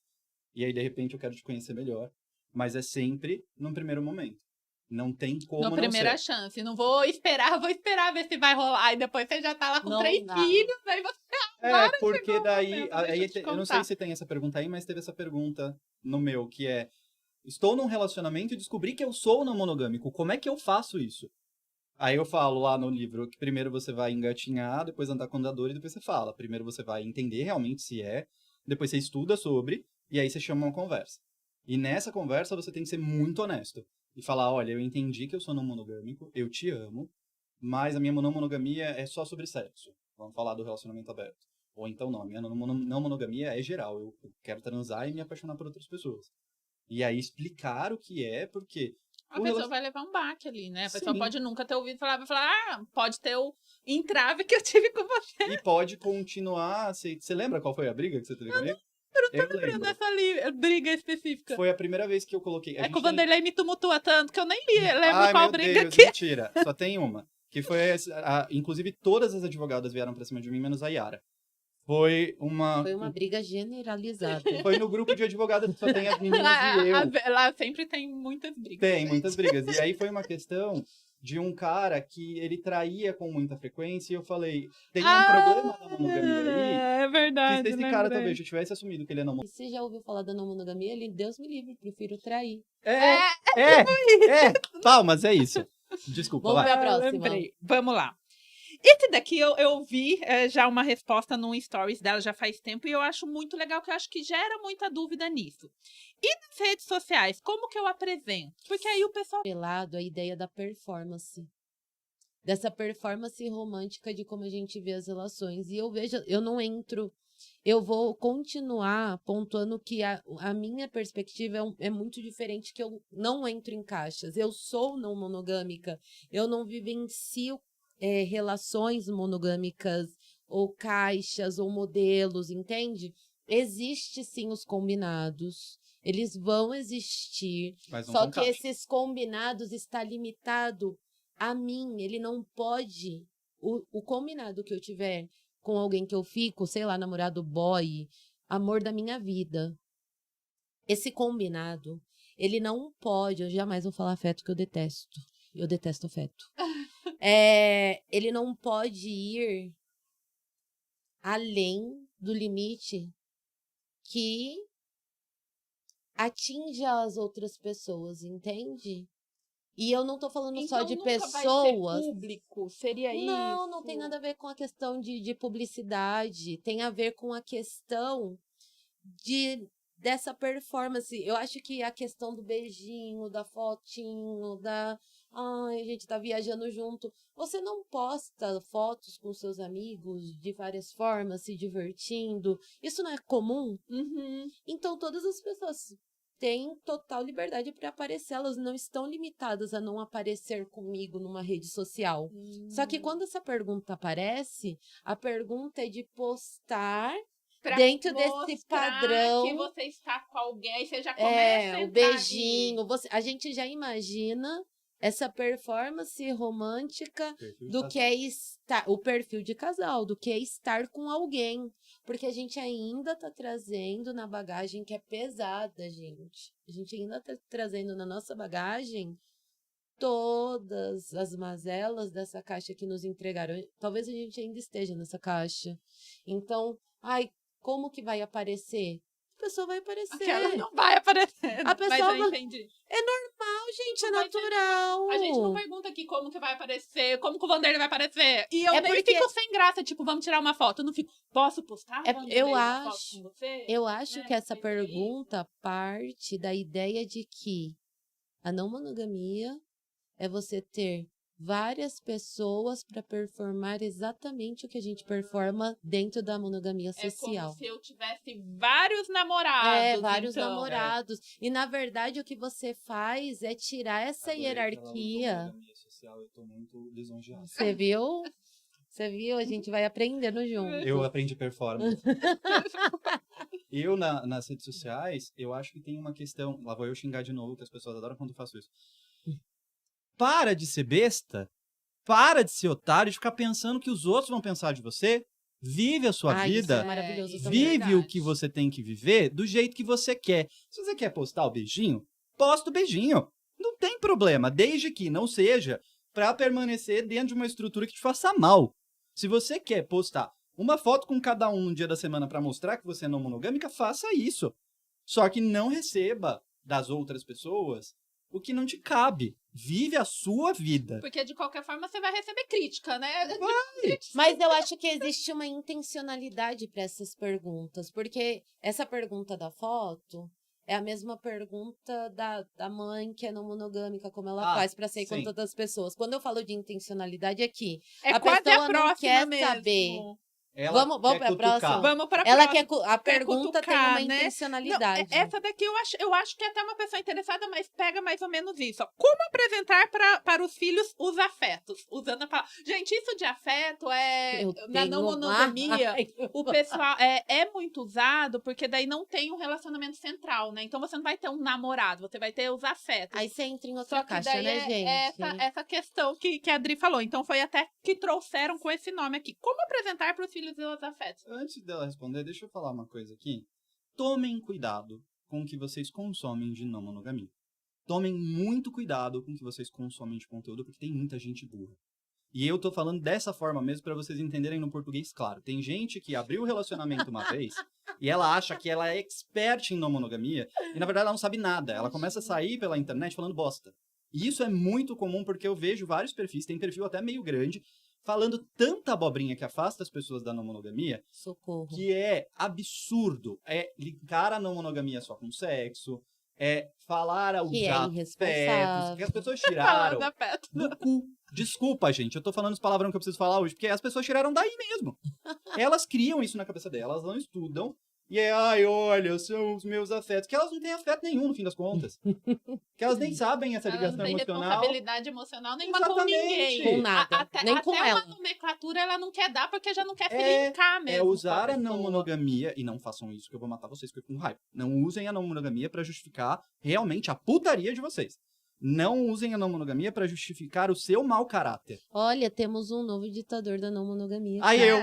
e aí de repente eu quero te conhecer melhor. Mas é sempre num primeiro momento. Não tem como Na não primeira ser. chance. Não vou esperar ver se vai rolar. E depois você já tá lá com Não 3 dá. filhos, aí você... Porque chegou o daí, momento, aí deixa eu te eu não contar. sei se tem essa pergunta aí, mas teve essa pergunta no meu, que é, estou num relacionamento e descobri que eu sou não monogâmico, como é que eu faço isso? Aí eu falo lá no livro que primeiro você vai engatinhar, depois andar com andador e depois você fala. Primeiro você vai entender realmente se é, depois você estuda sobre, e aí você chama uma conversa. E nessa conversa você tem que ser muito honesto. E falar, olha, eu entendi que eu sou não monogâmico, eu te amo, mas a minha não monogamia é só sobre sexo. Vamos falar do relacionamento aberto. Ou então não, a minha não monogamia é geral. Eu quero transar e me apaixonar por outras pessoas. E aí explicar o que é, porque... A pessoa vai levar um baque ali, né? A pessoa Sim. pode nunca ter ouvido falar, vai falar, pode ter o entrave que eu tive com você. E pode continuar... Você lembra qual foi a briga que você teve comigo? Eu tô lembrando dessa briga específica. Foi a primeira vez que eu coloquei... É que o Vanderlei me tumultua tanto que eu nem lembro Ai, qual meu briga Deus, que é. mentira. Só tem uma. Que foi... inclusive, todas as advogadas vieram pra cima de mim, menos a Yara. Foi uma briga generalizada. Foi no grupo de advogadas que só tem as meninas e eu. Lá sempre tem muitas brigas. Tem muitas brigas. E aí foi uma questão de um cara que ele traía com muita frequência e eu falei, tem um problema na monogamia aí. É verdade. Que se esse cara talvez já tivesse assumido que ele é não E você já ouviu falar da não monogamia? Ele, Deus me livre, prefiro trair. Palmas, é isso. Desculpa, Vamos vai. pra próxima. Lembrei. Vamos lá. Esse daqui eu vi já uma resposta num stories dela já faz tempo e eu acho muito legal, que eu acho que gera muita dúvida nisso. E nas redes sociais, como que eu apresento? Porque aí o pessoal... Pelado a ideia da performance. Dessa performance romântica de como a gente vê as relações. E eu não entro... Eu vou continuar pontuando que a minha perspectiva é muito diferente, que eu não entro em caixas. Eu sou não monogâmica. Eu não vivencio relações monogâmicas ou caixas ou modelos, entende? Existe sim os combinados, eles vão existir, só que esses combinados está limitado a mim, ele não pode, o combinado que eu tiver com alguém que eu fico, sei lá, namorado, boy, amor da minha vida, esse combinado, ele não pode, eu jamais vou falar afeto, que eu detesto afeto. Ele não pode ir além do limite que atinja as outras pessoas, entende? E eu não tô falando então, só de nunca pessoas. Vai ser público, seria isso? Não tem nada a ver com a questão de publicidade. Tem a ver com a questão dessa performance. Eu acho que a questão do beijinho, da fotinho, ai, a gente tá viajando junto. Você não posta fotos com seus amigos de várias formas, se divertindo. Isso não é comum? Uhum. Então, todas as pessoas têm total liberdade para aparecer. Elas não estão limitadas a não aparecer comigo numa rede social. Só que quando essa pergunta aparece, a pergunta é de postar dentro desse padrão que você está com alguém, você já começa a o beijinho, a gente já imagina essa performance romântica do que é estar, o perfil de casal, do que é estar com alguém, porque a gente ainda tá trazendo na bagagem que é pesada, gente. A gente ainda tá trazendo na nossa bagagem todas as mazelas dessa caixa que nos entregaram. Talvez a gente ainda esteja nessa caixa. Então, como que vai aparecer? A pessoa vai aparecer. Aquela não vai aparecer. A pessoa mas eu entendi. É normal, gente, é natural. A gente não pergunta aqui como que vai aparecer, como que o Vanderlei vai aparecer. E eu nem porque... fico sem graça, tipo, vamos tirar uma foto. Eu não fico, posso postar? Eu acho que essa pergunta parte da ideia de que a não monogamia é você ter várias pessoas para performar exatamente o que a gente performa dentro da monogamia social. É como se eu tivesse vários namorados. Vários namorados. E, na verdade, o que você faz é tirar essa hierarquia. Monogamia social, eu tô muito lisonjeado. Você viu? Você viu? A gente vai aprendendo junto. Eu aprendi performance. Eu, nas redes sociais, eu acho que tem uma questão... Lá vou eu xingar de novo, que as pessoas adoram quando eu faço isso. Para de ser besta, para de ser otário, de ficar pensando que os outros vão pensar de você. Vive a sua vida, isso é maravilhoso vive também. o que você tem que viver do jeito que você quer. Se você quer postar o beijinho, posta o beijinho. Não tem problema, desde que não seja para permanecer dentro de uma estrutura que te faça mal. Se você quer postar uma foto com cada um no dia da semana para mostrar que você é não monogâmica, faça isso. Só que não receba das outras pessoas o que não te cabe. Vive a sua vida. Porque, de qualquer forma, você vai receber crítica, né? Vai. Mas eu acho que existe uma intencionalidade para essas perguntas. Porque essa pergunta da foto, É a mesma pergunta da mãe que é não monogâmica, como ela Ah, faz pra sair com sim. todas as pessoas. Quando eu falo de intencionalidade é que É a quase pessoa a não próxima quer mesmo. saber. Ela Vamos quer pra cutucar. próxima? Vamos pra Ela próxima. quer a pergunta tem cutucar, uma né? Não, intencionalidade. essa daqui eu acho que é até uma pessoa interessada, mas pega mais ou menos isso. Ó. Como apresentar para os filhos os afetos? Usando a palavra. Gente, isso de afeto Eu na não tenho monogamia. mais. O pessoal é muito usado porque daí não tem um relacionamento central, né? Então você não vai ter um namorado, você vai ter os afetos. Aí você entra em outra Só que caixa, daí né, gente? essa questão que a Adri falou. Então foi até que trouxeram com esse nome aqui. Como apresentar para os filhos os afetos? Antes dela responder, deixa eu falar uma coisa aqui. Tomem cuidado com o que vocês consomem de não monogamia. Tomem muito cuidado com o que vocês consomem de conteúdo, porque tem muita gente burra. E eu tô falando dessa forma mesmo para vocês entenderem no português claro. Tem gente que abriu o relacionamento uma vez e ela acha que ela é expert em não monogamia e na verdade ela não sabe nada. Ela começa a sair pela internet falando bosta. E isso é muito comum porque eu vejo vários perfis, tem perfil até meio grande, falando tanta abobrinha que afasta as pessoas da não monogamia, Socorro. que é absurdo. É linkar a não monogamia só com sexo, é falar aos Que é afetos, irresponsável. que as pessoas Falando tiraram afeto. do cu. Desculpa, gente, eu tô falando os palavrão que eu preciso falar hoje, porque as pessoas tiraram daí mesmo. Elas criam isso na cabeça delas, elas não estudam, e é, ai, olha, são os meus afetos. Que elas não têm afeto nenhum, no fim das contas. Que elas nem sabem essa Ela não ligação tem emocional. responsabilidade emocional nenhuma com Exatamente. ninguém. Com nada. Até, Nem com até ela. uma nomenclatura ela não quer dar porque já não quer se É, linkar mesmo. É usar com a não pessoa. monogamia, e não façam isso que eu vou matar vocês que eu fico com raiva. Não usem a não monogamia pra justificar realmente a putaria de vocês. Não usem a não monogamia pra justificar o seu mau caráter. Olha, temos um novo ditador da não monogamia. Aí eu.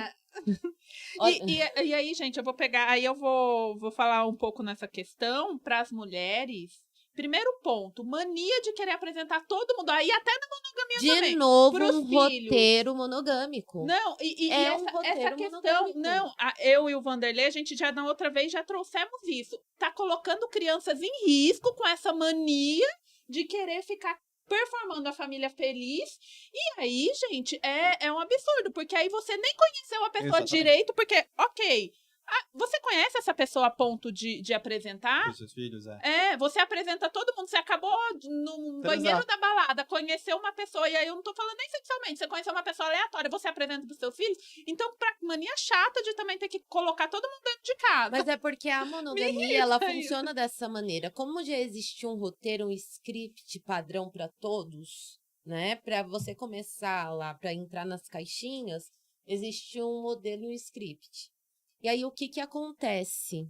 E aí, gente, eu vou pegar. Aí eu vou falar um pouco nessa questão para as mulheres. Primeiro ponto, mania de querer apresentar todo mundo. Aí até na monogamia De também. novo, pros um filhos. roteiro monogâmico. Não, É um essa roteiro questão, monogâmico. não, eu e o Vanderlei, a gente já na outra vez já trouxemos isso. Tá colocando crianças em risco com essa mania de querer ficar performando a família feliz. E aí, gente, é um absurdo, porque aí você nem conheceu a pessoa Exatamente. direito, porque, ok, você conhece essa pessoa a ponto de apresentar? Os seus filhos, Você apresenta todo mundo, você acabou no banheiro da balada, conheceu uma pessoa, e aí eu não tô falando nem sexualmente, você conheceu uma pessoa aleatória, você apresenta pros seus filhos, então pra mania chata de também ter que colocar todo mundo dentro de casa. Mas é porque a monogamia, ela funciona dessa maneira. Como já existe um roteiro, um script padrão para todos, né? Para você começar lá, para entrar nas caixinhas, existe um modelo e um script. E aí, o que acontece?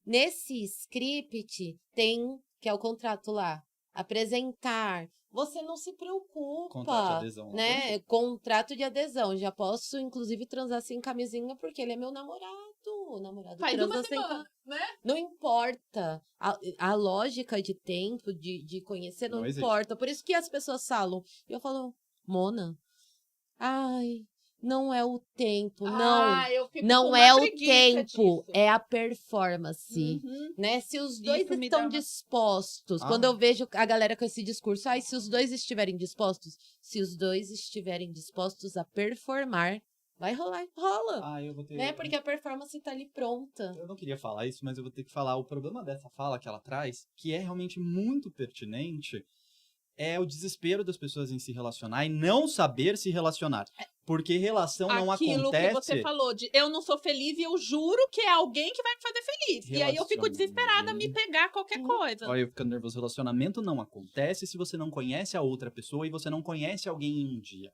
Nesse script, tem, que é o contrato lá, apresentar. Você não se preocupa, Contrato de adesão, né? Contrato de adesão. Já posso, inclusive, transar sem camisinha, porque ele é meu namorado. O namorado Faz transa uma sem semana, né? Não importa. A lógica de tempo, de conhecer, não Não importa. Por isso que as pessoas falam. E eu falo, Mona, ai, não é o tempo, Eu fico com não uma é o preguiça tempo, disso. é a performance. Uhum. Né? Se os dois Isso me estão dá uma- dispostos, quando eu vejo a galera com esse discurso, se os dois estiverem dispostos, se os dois estiverem dispostos a performar, vai rolar, rola. eu vou ter... Né? Porque a performance tá ali pronta. Eu não queria falar isso, mas eu vou ter que falar. O problema dessa fala que ela traz, que é realmente muito pertinente, é o desespero das pessoas em se relacionar e não saber se relacionar. Porque relação não Aquilo acontece... que você falou, de eu não sou feliz e eu juro que é alguém que vai me fazer feliz. E aí eu fico desesperada a me pegar qualquer coisa. Olha, eu ficando nervoso. Relacionamento não acontece se você não conhece a outra pessoa e você não conhece alguém em um dia.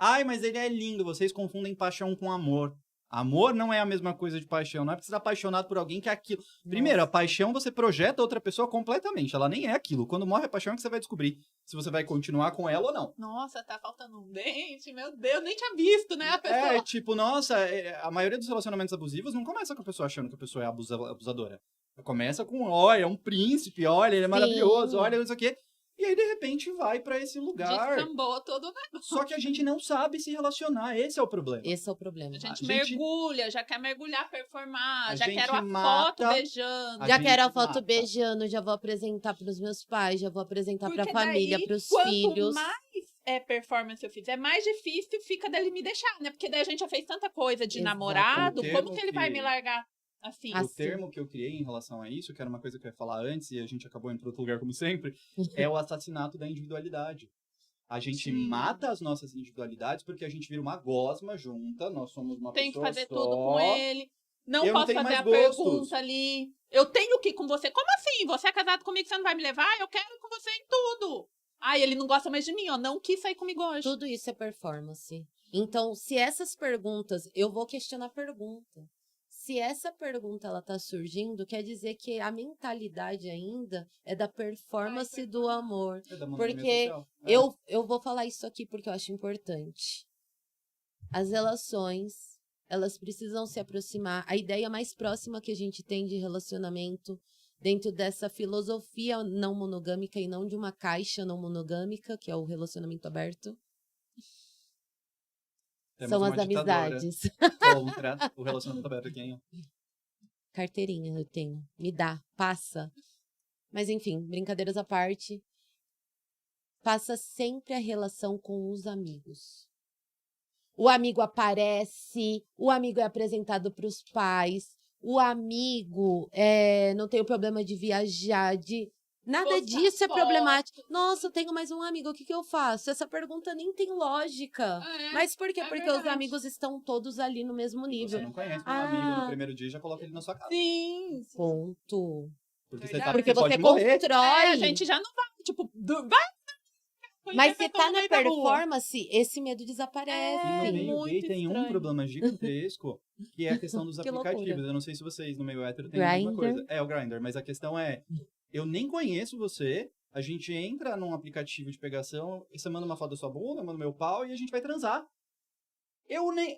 Ai, mas ele é lindo. Vocês confundem paixão com amor. Amor não é a mesma coisa de paixão. Não é porque você está apaixonado por alguém que é aquilo. Primeiro, a paixão você projeta outra pessoa completamente. Ela nem é aquilo. Quando morre a paixão é que você vai descobrir se você vai continuar com ela ou não. Nossa, tá faltando um dente, meu Deus, nem tinha visto, né, a pessoa. É, tipo, nossa, a maioria dos relacionamentos abusivos não começa com a pessoa achando que a pessoa é abusadora. Começa com, olha, é um príncipe, olha, ele é maravilhoso, olha, isso aqui. E aí, de repente, vai pra esse lugar. Descambou todo, né? Só que a gente não sabe se relacionar, esse é o problema. Esse é o problema. A gente mergulha, já quer mergulhar, performar, A já gente quero a mata- foto beijando. A Já gente quero a foto mata. beijando, já vou apresentar pros meus pais, já vou apresentar pra Porque família, daí, pros quanto filhos. mais performance eu fizer, mais difícil fica dele me deixar, né? Porque daí a gente já fez tanta coisa de Exato. namorado, O como termo que ele vai que- me largar? Assim, O termo que eu criei em relação a isso, que era uma coisa que eu ia falar antes e a gente acabou indo para outro lugar como sempre, é o assassinato da individualidade. A gente Sim. mata as nossas individualidades porque a gente vira uma gosma junta, nós somos uma tem que pessoa fazer só. tudo com ele. Não Eu não posso tenho fazer mais a gostos. pergunta ali. Eu tenho que ir com você. Como assim? Você é casado comigo, você não vai me levar? Eu quero ir com você em tudo. Ai, ele não gosta mais de mim, ó. Não quis sair comigo hoje. Tudo isso é performance. Então, se essas perguntas, eu vou questionar a pergunta. Se essa pergunta ela tá surgindo, quer dizer que a mentalidade ainda é da performance do amor. É da monogamia Porque social. eu vou falar isso aqui porque eu acho importante. As relações, elas precisam se aproximar. A ideia mais próxima que a gente tem de relacionamento, dentro dessa filosofia não monogâmica e não de uma caixa não monogâmica, que é o relacionamento aberto, Temos são uma as ditadora amizades. contra o relacionamento aberto aqui, hein? Carteirinha eu tenho. Me dá, passa. Mas enfim, brincadeiras à parte. Faça sempre a relação com os amigos. O amigo aparece, o amigo é apresentado para os pais, o amigo não tem o problema de viajar, de... Nada Postar disso é foto. problemático. Nossa, eu tenho mais um amigo, o que eu faço? Essa pergunta nem tem lógica. É, Mas por quê? é Porque verdade. os amigos estão todos ali no mesmo nível. Você não conhece um amigo no primeiro dia e já coloca ele na sua casa. Sim. Ponto. Porque você Verdade. sabe Porque que você você pode morrer. constrói. A gente já não vai, tipo, vai. Mas você tá no na meio da rua. performance, esse medo desaparece. E no É, meio muito gay tem um estranho. problema gigantesco, que é a questão dos Que aplicativos. loucura. Eu não sei se vocês no meio hétero têm a mesma Grindr. coisa. É o Grindr, mas a questão é, eu nem conheço você, a gente entra num aplicativo de pegação, e você manda uma foto da sua bunda, manda meu pau e a gente vai transar.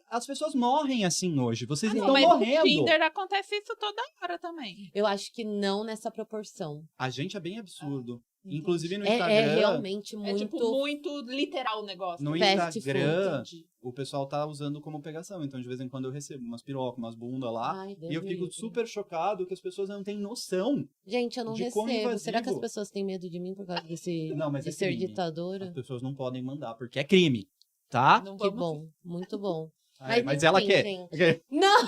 As pessoas morrem assim hoje, vocês estão Mas morrendo. no Tinder acontece isso toda hora também. Eu acho que não nessa proporção. A gente é bem absurdo. Inclusive no É Instagram, realmente É muito... tipo muito literal o negócio. no fast Instagram, Entendi. o pessoal tá usando como pegação. Então, de vez em quando eu recebo umas pirocas, umas bundas lá. Ai, Deus E eu me fico livre. super chocado que as pessoas não têm noção. Gente, eu não de quão recebo. Será que as invasivo. pessoas têm medo de mim por causa desse, Não, mas de é ser crime. ditadora? As pessoas não podem mandar, porque é crime, tá? Não Que vamos... bom, muito bom. Mas ela enfim, quer. gente. Não,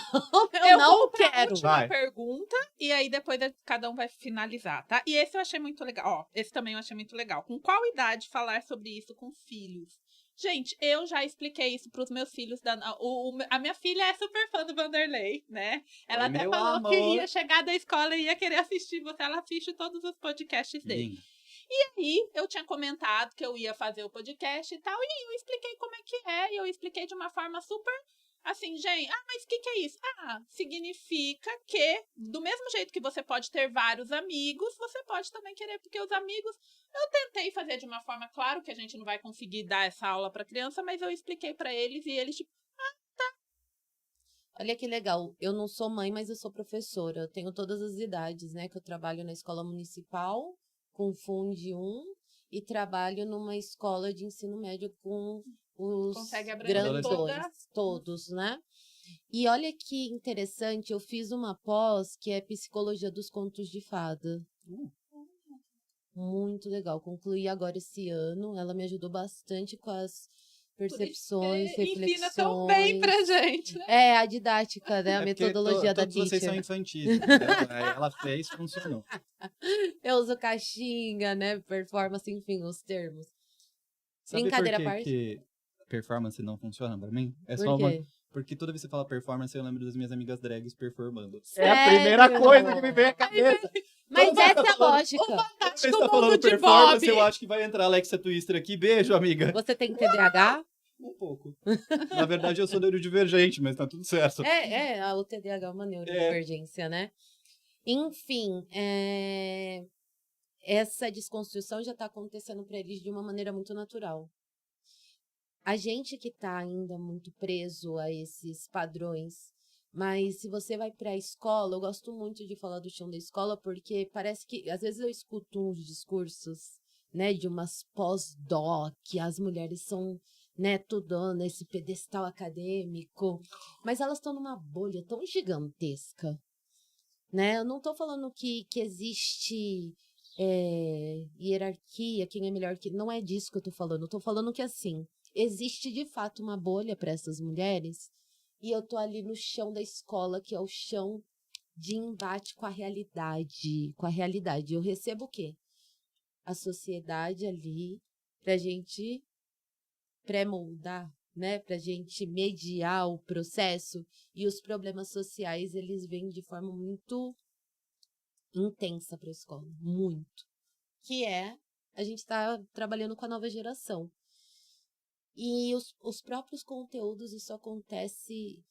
eu não vou pra quero. última Vai. pergunta e aí depois cada um vai finalizar, tá? E esse eu achei muito legal. Ó, esse também eu achei muito legal. Com qual idade falar sobre isso com filhos? Gente, eu já expliquei isso pros meus filhos. A minha filha é super fã do Vanderlei, né? Ela Oi, até meu falou que amor. ia chegar da escola e ia querer assistir você. Ela assiste todos os podcasts dele. Linda. E eu tinha comentado que eu ia fazer o podcast e tal, e eu expliquei como é que é, e eu expliquei de uma forma super assim, gente, mas o que é isso? Significa que, do mesmo jeito que você pode ter vários amigos, você pode também querer, porque os amigos, eu tentei fazer de uma forma, claro que a gente não vai conseguir dar essa aula pra criança, mas eu expliquei pra eles, e eles tipo, Olha que legal, eu não sou mãe, mas eu sou professora. Eu tenho todas as idades, né? Que eu trabalho na escola municipal, com Funde 1, e trabalho numa escola de ensino médio com os Consegue abranger grandões, toda. todos, né? E olha que interessante, eu fiz uma pós que é Psicologia dos Contos de Fada. Muito legal, concluí agora esse ano, ela me ajudou bastante com as percepções, reflexões. ensina tão bem pra gente, né? É, a didática, né? A É porque metodologia da todos vocês são teacher. infantis, entendeu? Aí ela fez, funcionou. Eu uso caixinha, né? Performance, enfim, os termos. Sabe Brincadeira por à que parte. que performance não funciona pra mim? É Por só uma... quê? Porque toda vez que você fala performance, eu lembro das minhas amigas drags performando. Sério? É a primeira coisa que me vem à cabeça. Mas Toda vez essa que é tá a falando- lógica. Você Fantástico está falando mundo de performance, Bob. eu acho que vai entrar a Alexa Twister aqui. Beijo, amiga. Você tem TDAH? Um pouco. Na verdade, eu sou neurodivergente, mas tá tudo certo. O TDAH é uma neurodivergência, né? Enfim, essa desconstrução já está acontecendo para eles de uma maneira muito natural. A gente que está ainda muito preso a esses padrões, mas se você vai para a escola, eu gosto muito de falar do chão da escola, porque parece que, às vezes eu escuto uns discursos, né, de umas pós-doc, as mulheres são, né, tudo nesse pedestal acadêmico, mas elas estão numa bolha tão gigantesca, né? Eu não estou falando que existe hierarquia, quem é melhor que... Não é disso que eu estou falando. Eu estou falando que, assim, existe de fato uma bolha para essas mulheres e eu tô ali no chão da escola, que é o chão de embate com a realidade. Com a realidade. Eu recebo o quê? A sociedade ali pra gente pré-moldar, né? Pra gente mediar o processo. E os problemas sociais, eles vêm de forma muito intensa para a escola. Muito. Que é, a gente tá trabalhando com a nova geração. E os próprios conteúdos, isso acontece,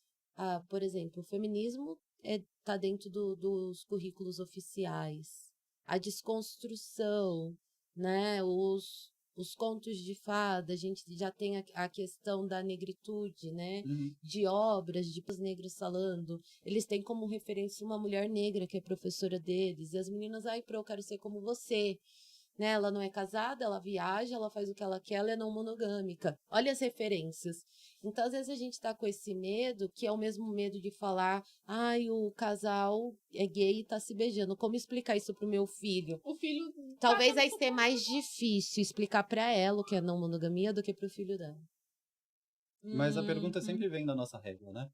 por exemplo, o feminismo tá dentro dos currículos oficiais. A desconstrução, né? Os contos de fada, a gente já tem a questão da negritude, né? Uhum. De obras, de negros falando. Eles têm como referência uma mulher negra que é professora deles. E as meninas, eu quero ser como você. Né? Ela não é casada, ela viaja, ela faz o que ela quer, ela é não monogâmica. Olha as referências. Então, às vezes, a gente tá com esse medo, que é o mesmo medo de falar, o casal é gay e tá se beijando. Como explicar isso pro meu filho? O filho... Talvez vai ser mais difícil explicar pra ela o que é não monogamia do que pro filho dela. Mas a pergunta sempre vem da nossa régua, né?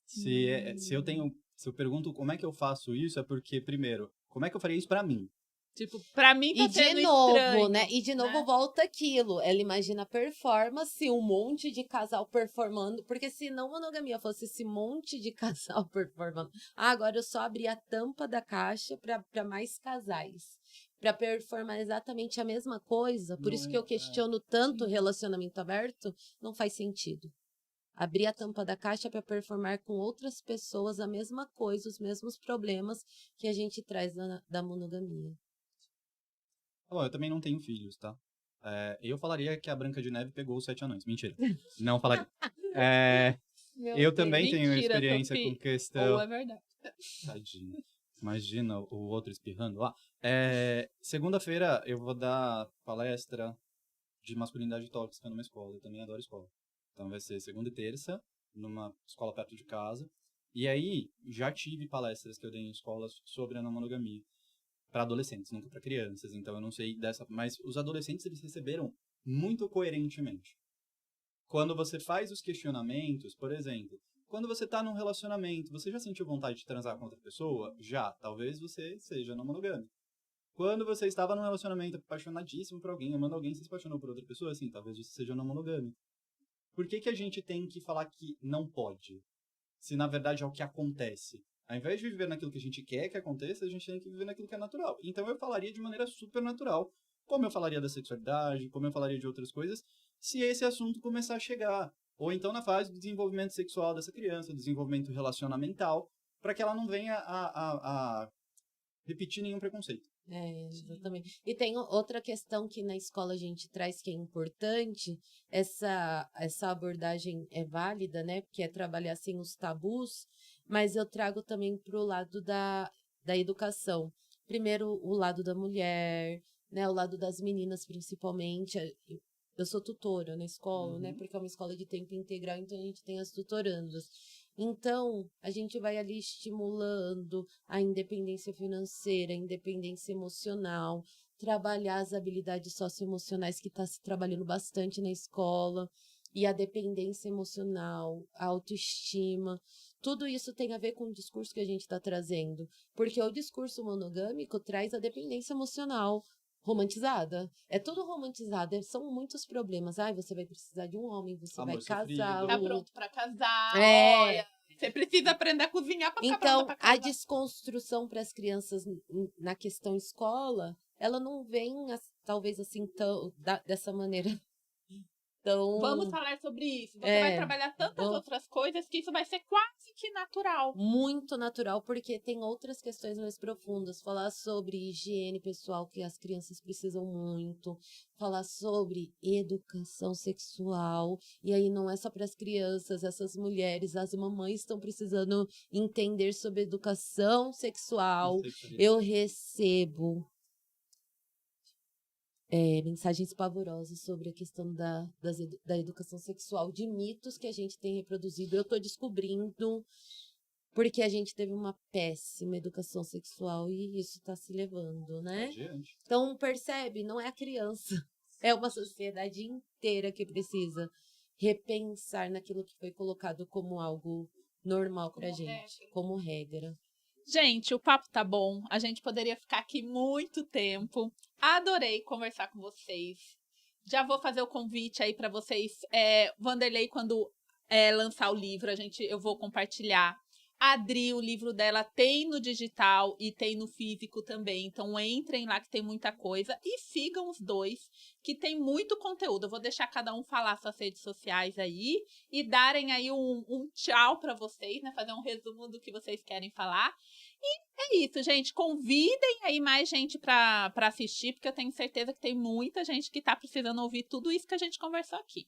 Se eu pergunto como é que eu faço isso, é porque, primeiro, como é que eu faria isso pra mim? Tipo, pra mim tá E de sendo novo, estranho, né? E de novo volta aquilo. Ela imagina a performance, um monte de casal performando. Porque se não monogamia fosse esse monte de casal performando. Agora eu só abri a tampa da caixa pra mais casais. Pra performar exatamente a mesma coisa. Por isso que eu questiono tanto o relacionamento aberto. Não faz sentido. Abrir a tampa da caixa para performar com outras pessoas a mesma coisa, os mesmos problemas que a gente traz da monogamia. Bom, eu também não tenho filhos, tá? Eu falaria que a Branca de Neve pegou os 7 anões. Mentira. Não falaria. Eu também tenho experiência Sophie. com questão... Ou é verdade. Tadinho. Imagina o outro espirrando lá. Segunda-feira eu vou dar palestra de masculinidade tóxica numa escola. Eu também adoro escola. Então vai ser segunda e terça, numa escola perto de casa. E aí, já tive palestras que eu dei em escolas sobre a não monogamia. Para adolescentes, nunca para crianças. Então eu não sei dessa... Mas os adolescentes, eles receberam muito coerentemente. Quando você faz os questionamentos, por exemplo, quando você tá num relacionamento, você já sentiu vontade de transar com outra pessoa? Já. Talvez você seja não monogâmico. Quando você estava num relacionamento apaixonadíssimo por alguém, amando alguém, você se apaixonou por outra pessoa? Assim, talvez você seja não monogâmico. Por que a gente tem que falar que não pode? Se na verdade é o que acontece. Ao invés de viver naquilo que a gente quer que aconteça, a gente tem que viver naquilo que é natural. Então eu falaria de maneira super natural, como eu falaria da sexualidade, como eu falaria de outras coisas, se esse assunto começar a chegar. Ou então na fase do desenvolvimento sexual dessa criança, desenvolvimento relacionamental, para que ela não venha a repetir nenhum preconceito. Exatamente. E tem outra questão que na escola a gente traz que é importante, essa abordagem é válida, né? Porque é trabalhar sem os tabus, mas eu trago também para o lado da educação. Primeiro, o lado da mulher, né? O lado das meninas, principalmente. Eu sou tutora na escola, né? Porque é uma escola de tempo integral, então a gente tem as tutorandas. Então, a gente vai ali estimulando a independência financeira, a independência emocional, trabalhar as habilidades socioemocionais que está se trabalhando bastante na escola, e a dependência emocional, a autoestima. Tudo isso tem a ver com o discurso que a gente está trazendo, porque o discurso monogâmico traz a dependência emocional romantizada. É tudo romantizado, são muitos problemas. Você vai precisar de um homem, você Amor vai casar. sofrido. Tá pronto pra casar, olha. Você precisa aprender a cozinhar pra ficar pronta pra casar. A desconstrução para as crianças na questão escola, ela não vem, talvez assim, dessa maneira. Então, vamos falar sobre isso. Você vai trabalhar tantas outras coisas que isso vai ser quase que natural. Muito natural, porque tem outras questões mais profundas. Falar sobre higiene pessoal, que as crianças precisam muito. Falar sobre educação sexual. E aí não é só para as crianças, essas mulheres, as mamães estão precisando entender sobre educação sexual. Eu recebo mensagens pavorosas sobre a questão da educação sexual, de mitos que a gente tem reproduzido. Eu estou descobrindo porque a gente teve uma péssima educação sexual e isso está se levando, né? Então, percebe? Não é a criança. É uma sociedade inteira que precisa repensar naquilo que foi colocado como algo normal pra gente, como regra. Gente, o papo tá bom. A gente poderia ficar aqui muito tempo. Adorei conversar com vocês. Já vou fazer o convite aí pra vocês. Wanderley, quando lançar o livro, eu vou compartilhar. A Adri, o livro dela tem no digital e tem no físico também. Então entrem lá que tem muita coisa. E sigam os dois, que tem muito conteúdo. Eu vou deixar cada um falar suas redes sociais aí e darem aí um tchau pra vocês, né? Fazer um resumo do que vocês querem falar. E é isso, gente. Convidem aí mais gente pra assistir, porque eu tenho certeza que tem muita gente que tá precisando ouvir tudo isso que a gente conversou aqui.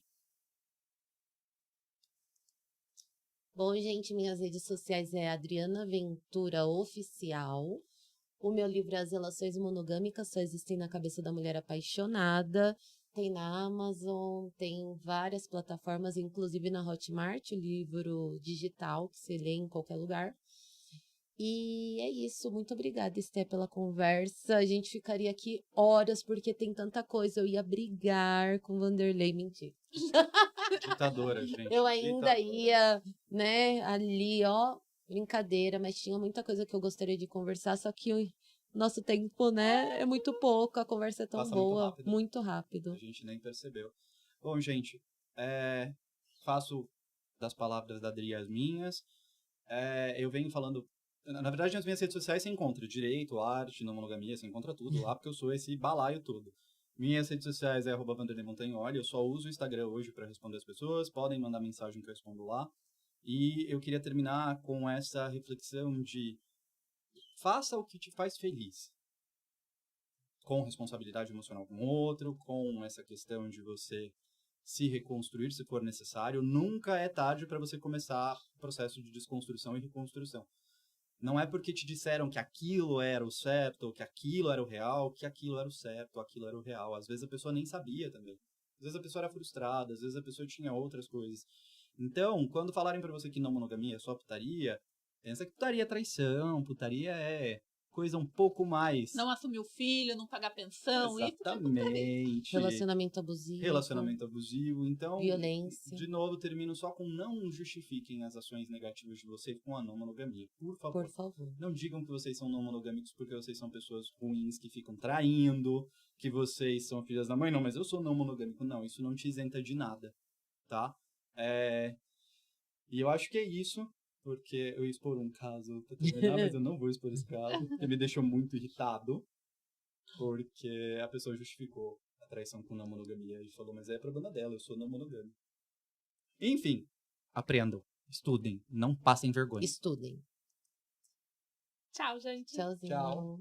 Bom, gente, minhas redes sociais é Adriana Ventura Oficial. O meu livro é As Relações Monogâmicas Só Existem na Cabeça da Mulher Apaixonada. Tem na Amazon, tem várias plataformas, inclusive na Hotmart, o livro digital que você lê em qualquer lugar. E é isso, muito obrigada, Esté, pela conversa. A gente ficaria aqui horas, porque tem tanta coisa. Eu ia brigar com o Wanderley, mentira. Ditadora, gente. Eu ainda Ditadora. ia, né, ali, ó, brincadeira, mas tinha muita coisa que eu gostaria de conversar, só que o nosso tempo, né, é muito pouco, a conversa é tão Passa boa, muito muito rápido. A gente nem percebeu. Bom, gente, faço das palavras da Adri as minhas. Eu venho falando... Na verdade, nas minhas redes sociais você encontra direito, arte, não monogamia, você encontra tudo lá, porque eu sou esse balaio todo. Minhas redes sociais é @vanderleymontagnoli, eu só uso o Instagram hoje para responder as pessoas, podem mandar mensagem que eu respondo lá. E eu queria terminar com essa reflexão de faça o que te faz feliz. Com responsabilidade emocional com o outro, com essa questão de você se reconstruir se for necessário. Nunca é tarde para você começar o processo de desconstrução e reconstrução. Não é porque te disseram que aquilo era o certo, ou que aquilo era o real, que aquilo era o certo, ou aquilo era o real. Às vezes a pessoa nem sabia também. Às vezes a pessoa era frustrada, às vezes a pessoa tinha outras coisas. Então, quando falarem pra você que não monogamia é só putaria, pensa que putaria é traição, putaria é coisa um pouco mais... Não assumir o filho, não pagar pensão, Exatamente. Relacionamento abusivo. Relacionamento abusivo. Então, violência. de novo, termino só com não justifiquem as ações negativas de vocês com a não monogamia. Por favor. Por favor. Não digam que vocês são não monogâmicos porque vocês são pessoas ruins que ficam traindo, que vocês são filhas da mãe. Não, mas eu sou não monogâmico. Não, isso não te isenta de nada, tá? E eu acho que é isso, porque eu ia expor um caso pra terminar, mas eu não vou expor esse caso, porque me deixou muito irritado, porque a pessoa justificou a traição com não monogamia e falou, mas é problema dela, eu sou não monogâmico. Enfim, aprendam, estudem, não passem vergonha. Estudem. Tchau, gente. Tchauzinho. Tchau.